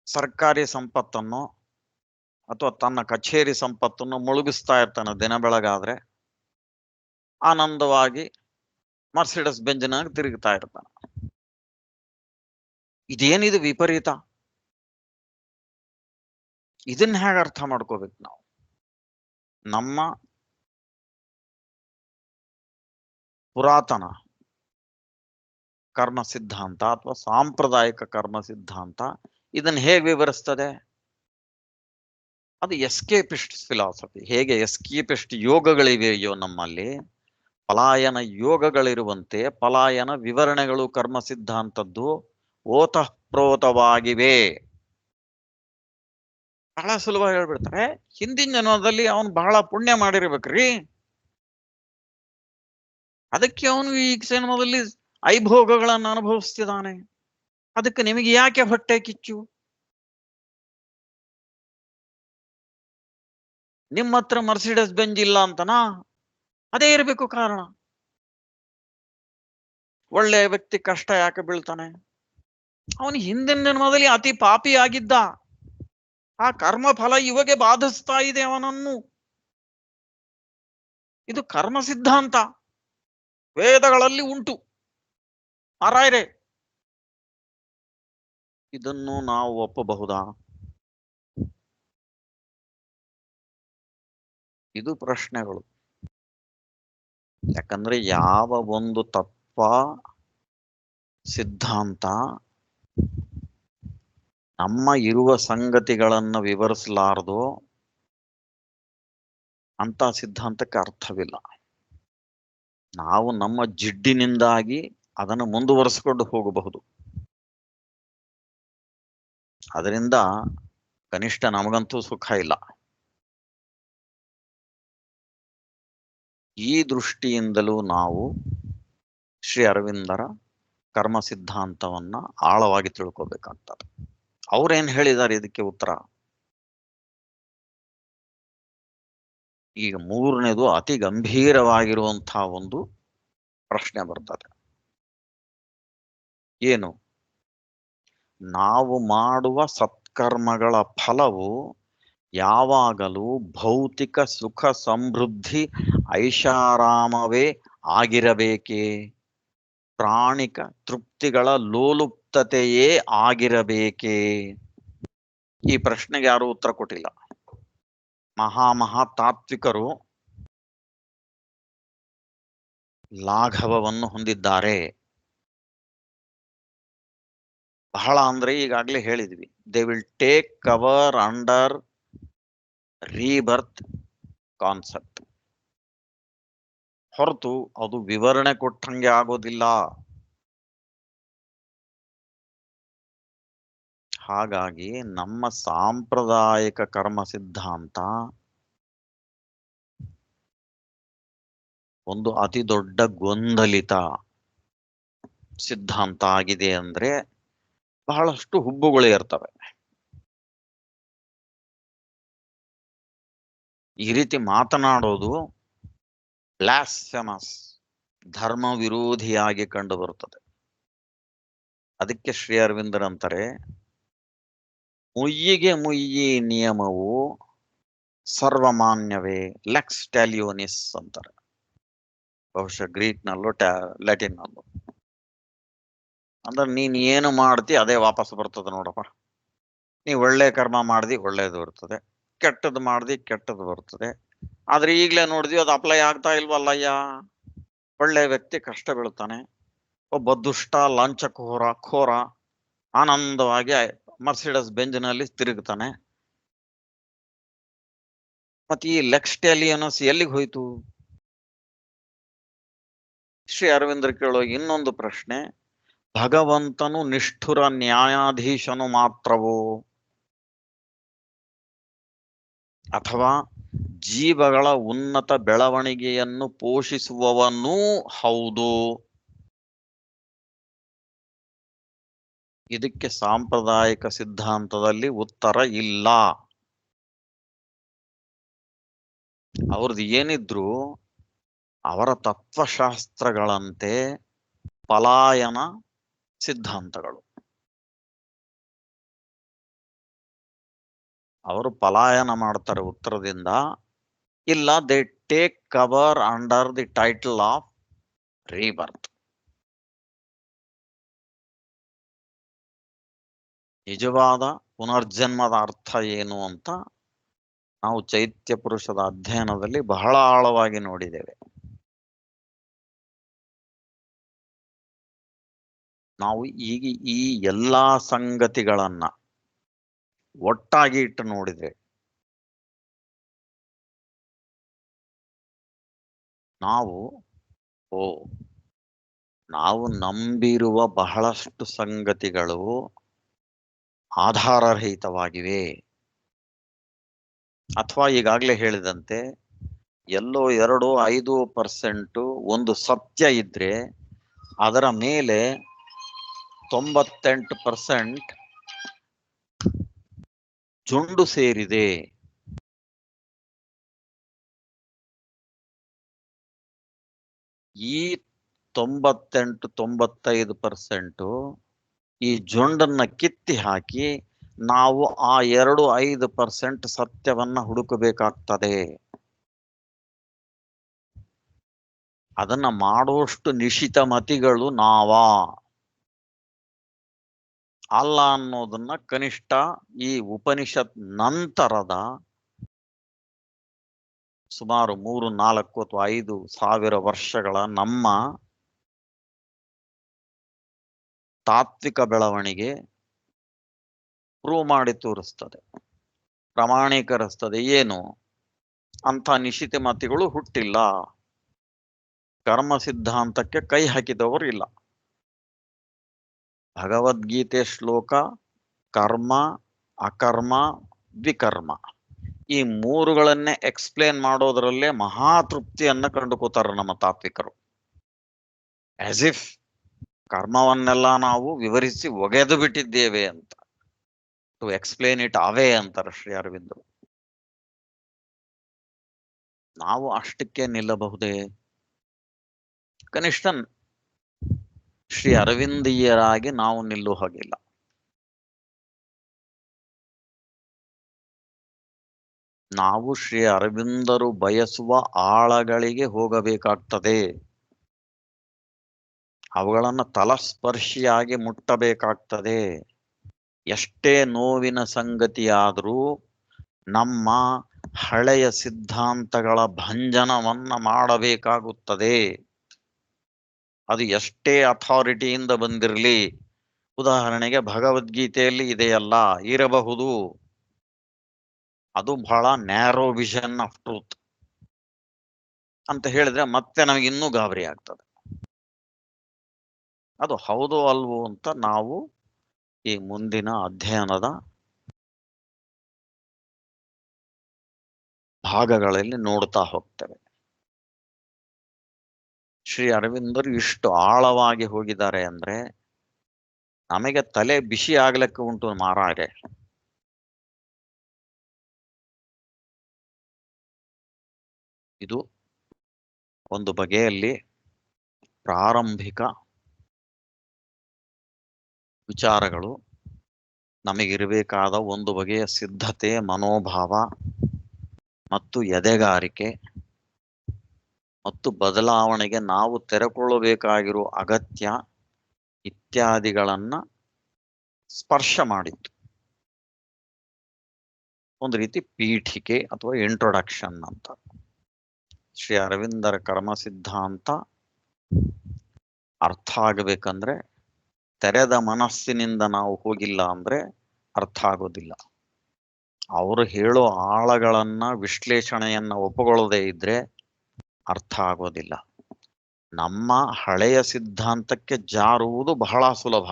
ಸರ್ಕಾರಿ ಸಂಪತ್ತನ್ನು ಅಥವಾ ತನ್ನ ಕಚೇರಿ ಸಂಪತ್ತನ್ನು ಮುಳುಗಿಸ್ತಾ ಇರ್ತಾನೆ. ದಿನ ಬೆಳಗಾದ್ರೆ ಆನಂದವಾಗಿ ಮರ್ಸಿಡಸ್ ಬೆಂಜಿನಾಗ ತಿರುಗ್ತಾ ಇರ್ತಾನೆ. ಇದೇನಿದು ವಿಪರೀತ? ಇದನ್ನ ಹೇಗೆ ಅರ್ಥ ಮಾಡ್ಕೋಬೇಕು ನಾವು? ನಮ್ಮ ಪುರಾತನ ಕರ್ಮ ಸಿದ್ಧಾಂತ ಅಥವಾ ಸಾಂಪ್ರದಾಯಿಕ ಕರ್ಮ ಸಿದ್ಧಾಂತ ಇದನ್ನ ಹೇಗೆ ವಿವರಿಸ್ತದೆ? ಅದು ಎಸ್ಕೇಪಿಸ್ಟ್ ಫಿಲಾಸಫಿ. ಹೇಗೆ ಎಸ್ಕೇಪಿಸ್ಟ್ ಯೋಗಗಳಿವೆಯೋ ನಮ್ಮಲ್ಲಿ, ಪಲಾಯನ ಯೋಗಗಳಿರುವಂತೆ ಪಲಾಯನ ವಿವರಣೆಗಳು ಕರ್ಮ ಸಿದ್ಧಾಂತದ್ದು ಓತಃಪ್ರೋತವಾಗಿವೆ. ಬಹಳ ಸುಲಭವಾಗಿ ಹೇಳ್ಬಿಡ್ತಾರೆ, ಹಿಂದಿನ ಜನ್ಮದಲ್ಲಿ ಅವನು ಬಹಳ ಪುಣ್ಯ ಮಾಡಿರ್ಬೇಕ್ರಿ, ಅದಕ್ಕೆ ಅವನು ಈ ಜನ್ಮದಲ್ಲಿ ಐಭೋಗಗಳನ್ನು ಅನುಭವಿಸ್ತಿದ್ದಾನೆ. ಅದಕ್ಕೆ ನಿಮಗೆ ಯಾಕೆ ಹೊಟ್ಟೆ ಕಿಚ್ಚು? ನಿಮ್ಮ ಹತ್ರ ಮರ್ಸಿಡಸ್ ಬೆಂಜ್ ಇಲ್ಲ ಅಂತನಾ? ಅದೇ ಇರಬೇಕು ಕಾರಣ. ಒಳ್ಳೆಯ ವ್ಯಕ್ತಿ ಕಷ್ಟ ಯಾಕೆ ಬೀಳ್ತಾನೆ? ಅವನು ಹಿಂದಿನ ಜನ್ಮದಲ್ಲಿ ಅತಿ ಪಾಪಿ ಆಗಿದ್ದ, ಆ ಕರ್ಮ ಫಲ ಇವಾಗೆ ಬಾಧಿಸ್ತಾ ಇದೆ ಅವನನ್ನು. ಇದು ಕರ್ಮ ಸಿದ್ಧಾಂತ ವೇದಗಳಲ್ಲಿ ಉಂಟು ಮಾರಾಯರೆ. ಇದನ್ನು ನಾವು ಒಪ್ಪಬಹುದಾ? ಇದು ಪ್ರಶ್ನೆಗಳು. ಯಾಕಂದ್ರೆ ಯಾವ ಒಂದು ತತ್ವ ಸಿದ್ಧಾಂತ ನಮ್ಮ ಇರುವ ಸಂಗತಿಗಳನ್ನು ವಿವರಿಸಲಾರದೋ ಅಂತ ಸಿದ್ಧಾಂತಕ್ಕೆ ಅರ್ಥವಿಲ್ಲ. ನಾವು ನಮ್ಮ ಜಿಡ್ಡಿನಿಂದಾಗಿ ಅದನ್ನು ಮುಂದುವರಿಸಿಕೊಂಡು ಹೋಗಬಹುದು. ಅದರಿಂದ ಕನಿಷ್ಠ ನಮಗಂತೂ ಸುಖ ಇಲ್ಲ. ಈ ದೃಷ್ಟಿಯಿಂದಲೂ ನಾವು ಶ್ರೀ ಅರವಿಂದರ ಕರ್ಮ ಸಿದ್ಧಾಂತವನ್ನ ಆಳವಾಗಿ ತಿಳ್ಕೊಬೇಕಾಗ್ತದೆ. ಅವ್ರೇನ್ ಹೇಳಿದ್ದಾರೆ ಇದಕ್ಕೆ ಉತ್ತರ? ಈಗ ಮೂರನೇದು ಅತಿ ಗಂಭೀರವಾಗಿರುವಂತಹ ಒಂದು ಪ್ರಶ್ನೆ ಬರ್ತದೆ. ಏನು? ನಾವು ಮಾಡುವ ಸತ್ಕರ್ಮಗಳ ಫಲವು ಯಾವಾಗಲೂ ಭೌತಿಕ ಸುಖ ಸಮೃದ್ಧಿ ಐಷಾರಾಮವೇ ಆಗಿರಬೇಕೇ? ಪ್ರಾಣಿಕ ತೃಪ್ತಿಗಳ ಲೋಲುಪ್ತತೆಯೇ ಆಗಿರಬೇಕೇ? ಈ ಪ್ರಶ್ನೆಗೆ ಯಾರು ಉತ್ತರ ಕೊಟ್ಟಿಲ್ಲ. ಮಹಾ ತಾತ್ವಿಕರು ಲಾಘವವನ್ನು ಹೊಂದಿದ್ದಾರೆ. ಬಹಳ ಅಂದ್ರೆ ಈಗಾಗಲೇ ಹೇಳಿದ್ವಿ, they will take cover under rebirth concept, ಹೊರತು ಅದು ವಿವರಣೆ ಕೊಟ್ಟಂಗೆ ಆಗೋದಿಲ್ಲ. ಹಾಗಾಗಿ ನಮ್ಮ ಸಾಂಪ್ರದಾಯಿಕ ಕರ್ಮ ಸಿದ್ಧಾಂತ ಒಂದು ಅತಿ ದೊಡ್ಡ ಗೊಂದಲಿತ ಸಿದ್ಧಾಂತ ಆಗಿದೆ. ಅಂದ್ರೆ ಬಹಳಷ್ಟು ಹುಬ್ಬುಗಳು ಇರ್ತವೆ. ಈ ರೀತಿ ಮಾತನಾಡೋದು ಬ್ಲಾಸ್ಫೆಮಸ್, ಧರ್ಮ ವಿರೋಧಿಯಾಗಿ ಕಂಡು ಬರುತ್ತದೆ. ಅದಕ್ಕೆ ಶ್ರೀ ಅರವಿಂದರಂತಾರೆ, ಮುಯ್ಯಿಗೆ ಮುಯ್ಯಿ ನಿಯಮವು ಸರ್ವಮಾನ್ಯವೇ, ಲೆಕ್ಸ್ ಟ್ಯಾಲಿಯೋನಿಸ್ ಅಂತಾರೆ. ಬಹುಶಃ ಗ್ರೀಕ್ನಲ್ಲೂ ಲ್ಯಾಟಿನ್ನಲ್ಲೂ. ಅಂದ್ರೆ ನೀನ್ ಏನು ಮಾಡ್ತಿ ಅದೇ ವಾಪಸ್ ಬರ್ತದೆ ನೋಡಪ್ಪ. ನೀ ಒಳ್ಳೆ ಕರ್ಮ ಮಾಡ್ದಿ ಒಳ್ಳೇದು ಬರ್ತದೆ, ಕೆಟ್ಟದ್ದು ಮಾಡ್ದಿ ಕೆಟ್ಟದ್ದು ಬರ್ತದೆ. ಆದ್ರೆ ಈಗ್ಲೇ ನೋಡಿದ್ವಿ ಅದು ಅಪ್ಲೈ ಆಗ್ತಾ ಇಲ್ವಲ್ಲಯ್ಯ. ಒಳ್ಳೆ ವ್ಯಕ್ತಿ ಕಷ್ಟ ಬೀಳ್ತಾನೆ, ಒಬ್ಬ ದುಷ್ಟ ಖೋರ ಆನಂದವಾಗಿ ಮರ್ಸಿಡಸ್ ಬೆಂಜಿನಲ್ಲಿ ತಿರುಗ್ತಾನೆ. ಮತ್ತೆ ಈ ಲೆಕ್ಸ್ ಟ್ಯಾಲಿಯೋನಿಸ್ ಎಲ್ಲಿಗೆ ಹೋಯ್ತು? ಶ್ರೀ ಅರವಿಂದ್ರ ಕೇಳೋ ಇನ್ನೊಂದು ಪ್ರಶ್ನೆ, ಭಗವಂತನು ನಿಷ್ಠುರ ನ್ಯಾಯಾಧೀಶನು ಮಾತ್ರವೋ, ಅಥವಾ ಜೀವಗಳ ಉನ್ನತ ಬೆಳವಣಿಗೆಯನ್ನು ಪೋಷಿಸುವವನೂ ಹೌದು? ಇದಕ್ಕೆ ಸಾಂಪ್ರದಾಯಿಕ ಸಿದ್ಧಾಂತದಲ್ಲಿ ಉತ್ತರ ಇಲ್ಲ. ಅವ್ರದ್ದು ಏನಿದ್ರು ಅವರ ತತ್ವಶಾಸ್ತ್ರಗಳಂತೆ ಪಲಾಯನ ಸಿದ್ಧಾಂತಗಳು. ಅವರು ಪಲಾಯನ ಮಾಡ್ತಾರೆ ಉತ್ತರದಿಂದ. ಇಲ್ಲ, they take cover under the title of rebirth. ನಿಜವಾದ ಪುನರ್ಜನ್ಮದ ಅರ್ಥ ಏನು ಅಂತ ನಾವು ಚೈತ್ಯ ಪುರುಷದ ಅಧ್ಯಯನದಲ್ಲಿ ಬಹಳ ಆಳವಾಗಿ ನೋಡಿದ್ದೇವೆ. ನಾವು ಈಗ ಈ ಎಲ್ಲಾ ಸಂಗತಿಗಳನ್ನ ಒಟ್ಟಾಗಿ ಇಟ್ಟು ನೋಡಿದ್ರೆ ನಾವು ನಂಬಿರುವ ಬಹಳಷ್ಟು ಸಂಗತಿಗಳು ಆಧಾರರಹಿತವಾಗಿವೆ. ಅಥವಾ ಈಗಾಗಲೇ ಹೇಳಿದಂತೆ ಎಲ್ಲೋ 2-5% ಒಂದು ಸತ್ಯ ಇದ್ರೆ ಅದರ ಮೇಲೆ 98% ಜುಂಡು ಸೇರಿದೆ. ಈ 98-95% ಈ ಜೊಂಡನ್ನ ಕಿತ್ತಿ ಹಾಕಿ ನಾವು ಆ 2-5% ಸತ್ಯವನ್ನ ಹುಡುಕಬೇಕಾಗ್ತದೆ. ಅದನ್ನ ಮಾಡುವಷ್ಟು ನಿಶಿತ ಮತಿಗಳು ನಾವಾ ಅಲ್ಲ ಅನ್ನೋದನ್ನ ಕನಿಷ್ಠ ಈ ಉಪನಿಷತ್ ನಂತರದ ಸುಮಾರು 3-4 ಅಥವಾ 5,000 ವರ್ಷಗಳ ನಮ್ಮ ತಾತ್ವಿಕ ಬೆಳವಣಿಗೆ ಪ್ರೂವ್ ಮಾಡಿ ತೋರಿಸ್ತದೆ, ಪ್ರಮಾಣೀಕರಿಸ್ತದೆ. ಏನು ಅಂಥ ನಿಶ್ಚಿತ ಮತಿಗಳು ಹುಟ್ಟಿಲ್ಲ, ಕರ್ಮ ಸಿದ್ಧಾಂತಕ್ಕೆ ಕೈ ಹಾಕಿದವರು ಇಲ್ಲ. ಭಗವದ್ಗೀತೆ ಶ್ಲೋಕ ಕರ್ಮ, ಅಕರ್ಮ, ವಿಕರ್ಮ ಈ ಮೂರುಗಳನ್ನೇ ಎಕ್ಸ್ಪ್ಲೇನ್ ಮಾಡೋದ್ರಲ್ಲೇ ಮಹಾ ತೃಪ್ತಿಯನ್ನ ಕಂಡುಕೋತಾರ ನಮ್ಮ ತಾತ್ವಿಕರು. ಆಸ್ ಇಫ್ ಕರ್ಮವನ್ನೆಲ್ಲ ನಾವು ವಿವರಿಸಿ ಒಗೆದು ಬಿಟ್ಟಿದ್ದೇವೆ ಅಂತ. ಟು ಎಕ್ಸ್ಪ್ಲೇನ್ ಇಟ್ ಅವೇ ಅಂತಾರೆ ಶ್ರೀ ಅರವಿಂದರು. ನಾವು ಅಷ್ಟಕ್ಕೆ ನಿಲ್ಲಬಹುದೇ? ಕನಿಷ್ಠ ಶ್ರೀ ಅರವಿಂದೀಯರಾಗಿ ನಾವು ನಿಲ್ಲುವ ಹಾಗಿಲ್ಲ. ನಾವು ಶ್ರೀ ಅರವಿಂದರು ಬಯಸುವ ಆಳಗಳಿಗೆ ಹೋಗಬೇಕಾಗ್ತದೆ. ಅವುಗಳನ್ನು ತಲಸ್ಪರ್ಶಿಯಾಗಿ ಮುಟ್ಟಬೇಕಾಗ್ತದೆ. ಎಷ್ಟೇ ನೋವಿನ ಸಂಗತಿಯಾದರೂ ನಮ್ಮ ಹಳೆಯ ಸಿದ್ಧಾಂತಗಳ ಭಂಜನವನ್ನ ಮಾಡಬೇಕಾಗುತ್ತದೆ. ಅದು ಎಷ್ಟೇ ಅಥಾರಿಟಿಯಿಂದ ಬಂದಿರಲಿ. ಉದಾಹರಣೆಗೆ ಭಗವದ್ಗೀತೆಯಲ್ಲಿ ಇದೆಯಲ್ಲ, ಇರಬಹುದು, ಅದು ಬಹಳ ನ್ಯಾರೋ ವಿಷನ್ ಆಫ್ ಟ್ರೂತ್ ಅಂತ ಹೇಳಿದ್ರೆ ಮತ್ತೆ ನಮಗೆ ಇನ್ನೂ ಗಾಬರಿ ಆಗ್ತದೆ. ಅದು ಹೌದು ಅಲ್ವೋ ಅಂತ ನಾವು ಈ ಮುಂದಿನ ಅಧ್ಯಯನದ ಭಾಗಗಳಲ್ಲಿ ನೋಡ್ತಾ ಹೋಗ್ತೇವೆ. ಶ್ರೀ ಅರವಿಂದರು ಇಷ್ಟು ಆಳವಾಗಿ ಹೋಗಿದ್ದಾರೆ ಅಂದ್ರೆ ನಮಗೆ ತಲೆ ಬಿಸಿ ಆಗ್ಲಿಕ್ಕೆ ಉಂಟು ಮಾರಾರೆ. ಇದು ಒಂದು ಬಗೆಯಲ್ಲಿ ಪ್ರಾರಂಭಿಕ ವಿಚಾರಗಳು. ನಮಗಿರಬೇಕಾದ ಒಂದು ಬಗೆಯ ಸಿದ್ಧತೆ, ಮನೋಭಾವ ಮತ್ತು ಎದೆಗಾರಿಕೆ ಮತ್ತು ಬದಲಾವಣೆಗೆ ನಾವು ತೆರೆಕೊಳ್ಳಬೇಕಾಗಿರುವ ಅಗತ್ಯ ಇತ್ಯಾದಿಗಳನ್ನ ಸ್ಪರ್ಶ ಮಾಡಿತ್ತು. ಒಂದು ರೀತಿ ಪೀಠಿಕೆ ಅಥವಾ ಇಂಟ್ರೊಡಕ್ಷನ್ ಅಂತ. ಶ್ರೀ ಅರವಿಂದರ ಕರ್ಮ ಸಿದ್ಧಾಂತ ಅರ್ಥ ಆಗಬೇಕಂದ್ರೆ ತೆರೆದ ಮನಸ್ಸಿನಿಂದ ನಾವು ಹೋಗಿಲ್ಲ ಅಂದ್ರೆ ಅರ್ಥ ಆಗೋದಿಲ್ಲ. ಅವರು ಹೇಳೋ ಆಳಗಳನ್ನ ವಿಶ್ಲೇಷಣೆಯನ್ನ ಒಪ್ಪಗೊಳ್ಳದೆ ಇದ್ರೆ ಅರ್ಥ ಆಗೋದಿಲ್ಲ. ನಮ್ಮ ಹಳೆಯ ಸಿದ್ಧಾಂತಕ್ಕೆ ಜಾರುವುದು ಬಹಳ ಸುಲಭ.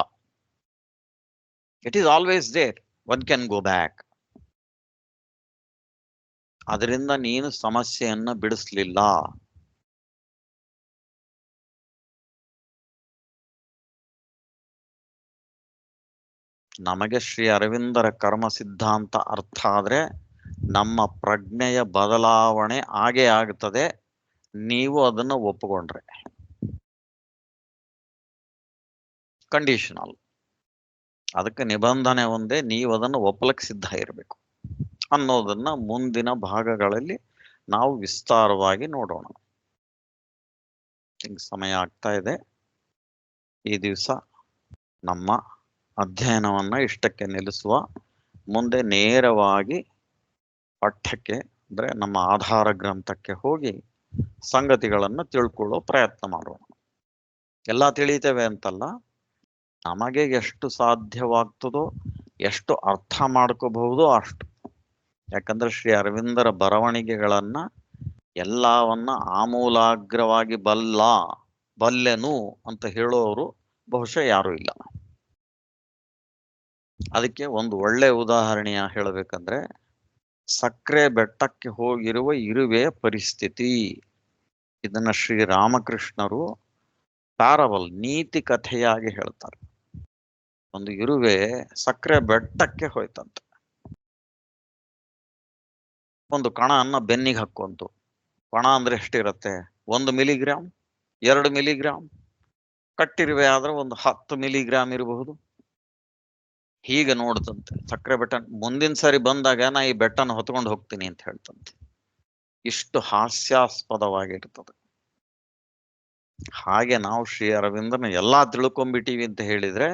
It is always there, one can go back. ಅದರಿಂದ ನೀನು ಸಮಸ್ಯೆಯನ್ನ ಬಿಡಿಸ್ಲಿಲ್ಲ. ನಮಗೆ ಶ್ರೀ ಅರವಿಂದರ ಕರ್ಮ ಸಿದ್ಧಾಂತ ಅರ್ಥ ಆದ್ರೆ ನಮ್ಮ ಪ್ರಜ್ಞೆಯ ಬದಲಾವಣೆ ಆಗೇ ಆಗ್ತದೆ, ನೀವು ಅದನ್ನು ಒಪ್ಪಿಕೊಂಡ್ರೆ. ಕಂಡೀಷನಲ್. ಅದಕ್ಕೆ ನಿಬಂಧನೆ ಒಂದೇ, ನೀವು ಅದನ್ನು ಒಪ್ಪಲಕ್ಕೆ ಸಿದ್ಧ ಇರಬೇಕು ಅನ್ನೋದನ್ನ ಮುಂದಿನ ಭಾಗಗಳಲ್ಲಿ ನಾವು ವಿಸ್ತಾರವಾಗಿ ನೋಡೋಣ. ಈಗ ಸಮಯ ಆಗ್ತಾ ಇದೆ. ಈ ದಿವಸ ನಮ್ಮ ಅಧ್ಯಯನವನ್ನ ಇಷ್ಟಕ್ಕೆ ನಿಲ್ಲಿಸುವ. ಮುಂದೆ ನೇರವಾಗಿ ಪಠ್ಯಕ್ಕೆ ಅಂದ್ರೆ ನಮ್ಮ ಆಧಾರ ಗ್ರಂಥಕ್ಕೆ ಹೋಗಿ ಸಂಗತಿಗಳನ್ನ ತಿಳ್ಕೊಳ್ಳೋ ಪ್ರಯತ್ನ ಮಾಡೋಣ. ಎಲ್ಲ ತಿಳಿತೇವೆ ಅಂತಲ್ಲ, ನಮಗೆ ಎಷ್ಟು ಸಾಧ್ಯವಾಗ್ತದೋ, ಎಷ್ಟು ಅರ್ಥ ಮಾಡ್ಕೋಬಹುದು ಅಷ್ಟು. ಯಾಕಂದ್ರೆ ಶ್ರೀ ಅರವಿಂದರ ಬರವಣಿಗೆಗಳನ್ನ ಎಲ್ಲವನ್ನ ಆಮೂಲಾಗ್ರವಾಗಿ ಬಲ್ಲೆನು ಅಂತ ಹೇಳೋರು ಬಹುಶಃ ಯಾರೂ ಇಲ್ಲ. ಅದಕ್ಕೆ ಒಂದು ಒಳ್ಳೆ ಉದಾಹರಣೆಯ ಹೇಳಬೇಕಂದ್ರೆ ಸಕ್ಕರೆ ಬೆಟ್ಟಕ್ಕೆ ಹೋಗಿರುವ ಇರುವೆಯ ಪರಿಸ್ಥಿತಿ. ಇದನ್ನ ಶ್ರೀರಾಮಕೃಷ್ಣರು ಪ್ಯಾರಬಲ್, ನೀತಿ ಕಥೆಯಾಗಿ ಹೇಳ್ತಾರೆ. ಒಂದು ಇರುವೆ ಸಕ್ಕರೆ ಬೆಟ್ಟಕ್ಕೆ ಹೋಯ್ತಂತೆ. ಒಂದು ಕಣ ಅನ್ನ ಬೆನ್ನಿಗೆ ಹಾಕೊಂತು. ಕಣ ಅಂದ್ರೆ ಎಷ್ಟಿರತ್ತೆ? 1 ಮಿಲಿಗ್ರಾಮ್, 2 ಮಿಲಿಗ್ರಾಮ್. ಕಟ್ಟಿರುವೆ ಆದ್ರೆ ಒಂದು 10 ಮಿಲಿಗ್ರಾಮ್ ಇರಬಹುದು. ಹೀಗೆ ನೋಡ್ತಂತೆ ಸಕ್ಕರೆ ಬೆಟ್ಟ. ಮುಂದಿನ ಸಾರಿ ಬಂದಾಗ ನಾ ಈ ಬೆಟ್ಟನ ಹೊತ್ಕೊಂಡು ಹೋಗ್ತೀನಿ ಅಂತ ಹೇಳ್ತಂತೆ. ಇಷ್ಟು ಹಾಸ್ಯಾಸ್ಪದವಾಗಿರ್ತದೆ. ಹಾಗೆ ನಾವು ಶ್ರೀ ಅರವಿಂದನ ಎಲ್ಲಾ ತಿಳ್ಕೊಂಡ್ಬಿಟ್ಟಿವಿ ಅಂತ ಹೇಳಿದ್ರೆ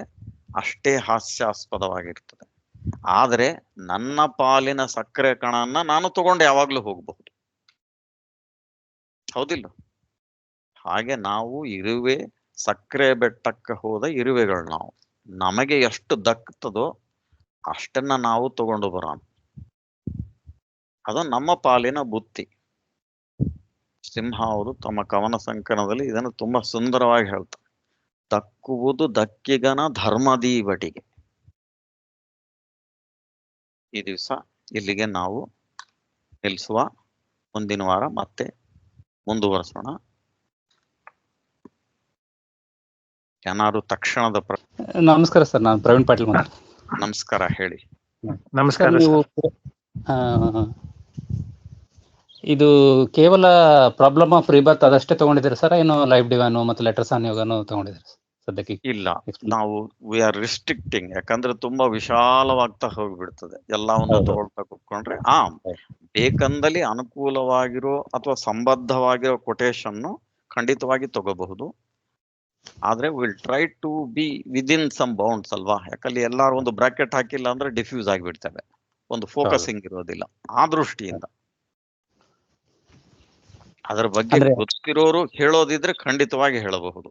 ಅಷ್ಟೇ ಹಾಸ್ಯಾಸ್ಪದವಾಗಿರ್ತದೆ. ಆದ್ರೆ ನನ್ನ ಪಾಲಿನ ಸಕ್ಕರೆ ಕಣನ್ನ ನಾನು ತಗೊಂಡು ಯಾವಾಗ್ಲೂ ಹೋಗಬಹುದು, ಹೌದಿಲ್ಲ? ಹಾಗೆ ನಾವು ಇರುವೆ, ಸಕ್ಕರೆ ಬೆಟ್ಟಕ್ಕೆ ಹೋದ ಇರುವೆಗಳು ನಾವು. ನಮಗೆ ಎಷ್ಟು ದಕ್ಕತದೋ ಅಷ್ಟನ್ನ ನಾವು ತಗೊಂಡು ಬರೋಣ. ಅದು ನಮ್ಮ ಪಾಲಿನ ಬುತ್ತಿ. ಸಿಂಹ ಅವರು ತಮ್ಮ ಕವನ ಸಂಕಲನದಲ್ಲಿ ಇದನ್ನು ತುಂಬಾ ಸುಂದರವಾಗಿ ಹೇಳ್ತಾರೆ. ದಕ್ಕುವುದು ದಕ್ಕಿಗನ ಧರ್ಮದೀವಟಿಗೆ. ಈ ದಿವಸ ಇಲ್ಲಿಗೆ ನಾವು ನಿಲ್ಲಿಸುವ. ಮುಂದಿನ ವಾರ ಮತ್ತೆ ಮುಂದುವರಿಸೋಣ. ಏನಾದ್ರು ತಕ್ಷಣದ ನಮಸ್ಕಾರ ಸರ್, ನಾನು ಪ್ರವೀಣ್ ಪಾಟೀಲ್ ಮಾತಾಡ್ತೀನಿ. ನಮಸ್ಕಾರ, ಹೇಳಿ. ನಮಸ್ಕಾರ. ನೀವು ಇದು ಕೇವಲ ಪ್ರಾಬ್ಲಮ್ ಆಫ್ ರಿಬರ್ತ್ ಅದಷ್ಟೇ ತಗೊಂಡಿದ್ದೀರಾ ಸರ್? ಏನು ಲೈಫ್ ಡಿವೈನು ಮತ್ತು ಲೆಟರ್ಸ್ ಆನ್ ಯೋಗನು ತಗೊಂಡಿದ್ದೀರಾ ಸದ್ಯಕ್ಕೆ? ಇಲ್ಲ, ನಾವು ವಿ ಆರ್ ರಿಸ್ಟ್ರಿಕ್ಟಿಂಗ್. ಯಾಕಂದ್ರೆ ತುಂಬಾ ವಿಶಾಲವಾಗ್ತಾ ಹೋಗ್ಬಿಡ್ತದೆ. ಎಲ್ಲ ಒಂದು ತಗೊಳ್ತಾ ಕೂತ್ಕೊಂಡ್ರೆ ಬೇಕಂದಲ್ಲಿ ಅನುಕೂಲವಾಗಿರೋ ಅಥವಾ ಸಂಬದ್ಧವಾಗಿರೋ ಕೊಟೇಶನ್ ಖಂಡಿತವಾಗಿ ತಗೋಬಹುದು. ಆದ್ರೆ will try to be within some bounds ಅಲ್ವಾ? ಯಾಕಲ್ಲಿ ಎಲ್ಲಾರು ಒಂದು ಬ್ರಾಕೆಟ್ ಹಾಕಿಲ್ಲ ಅಂದ್ರೆ ಡಿಫ್ಯೂಸ್ ಆಗಿಬಿಡ್ತವೆ, ಒಂದು ಫೋಕಸಿಂಗ್ ಇರೋದಿಲ್ಲ. ಆ ದೃಷ್ಟಿಯಿಂದ ಅದರ ಬಗ್ಗೆ ಗೊತ್ತಿರೋರು ಹೇಳೋದಿದ್ರೆ ಖಂಡಿತವಾಗಿ ಹೇಳಬಹುದು.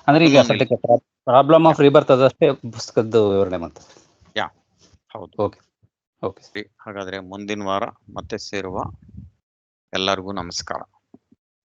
ಅಂದ್ರೆ ಈಗ ಸದ್ಯಕ್ಕೆ ಪ್ರಾಬ್ಲಮ್ ಆಫ್ ರಿಬರ್ತ್ ಅದಷ್ಟೇ ಪುಸ್ತಕದ ವಿವರಣೆ ಮಾಡ್ತಾರೆ. ಹೌದು. ಓಕೆ. ಹಾಗಾದ್ರೆ ಮುಂದಿನ ವಾರ ಮತ್ತೆ ಸೇರುವ. ಎಲ್ಲರಿಗೂ ನಮಸ್ಕಾರ.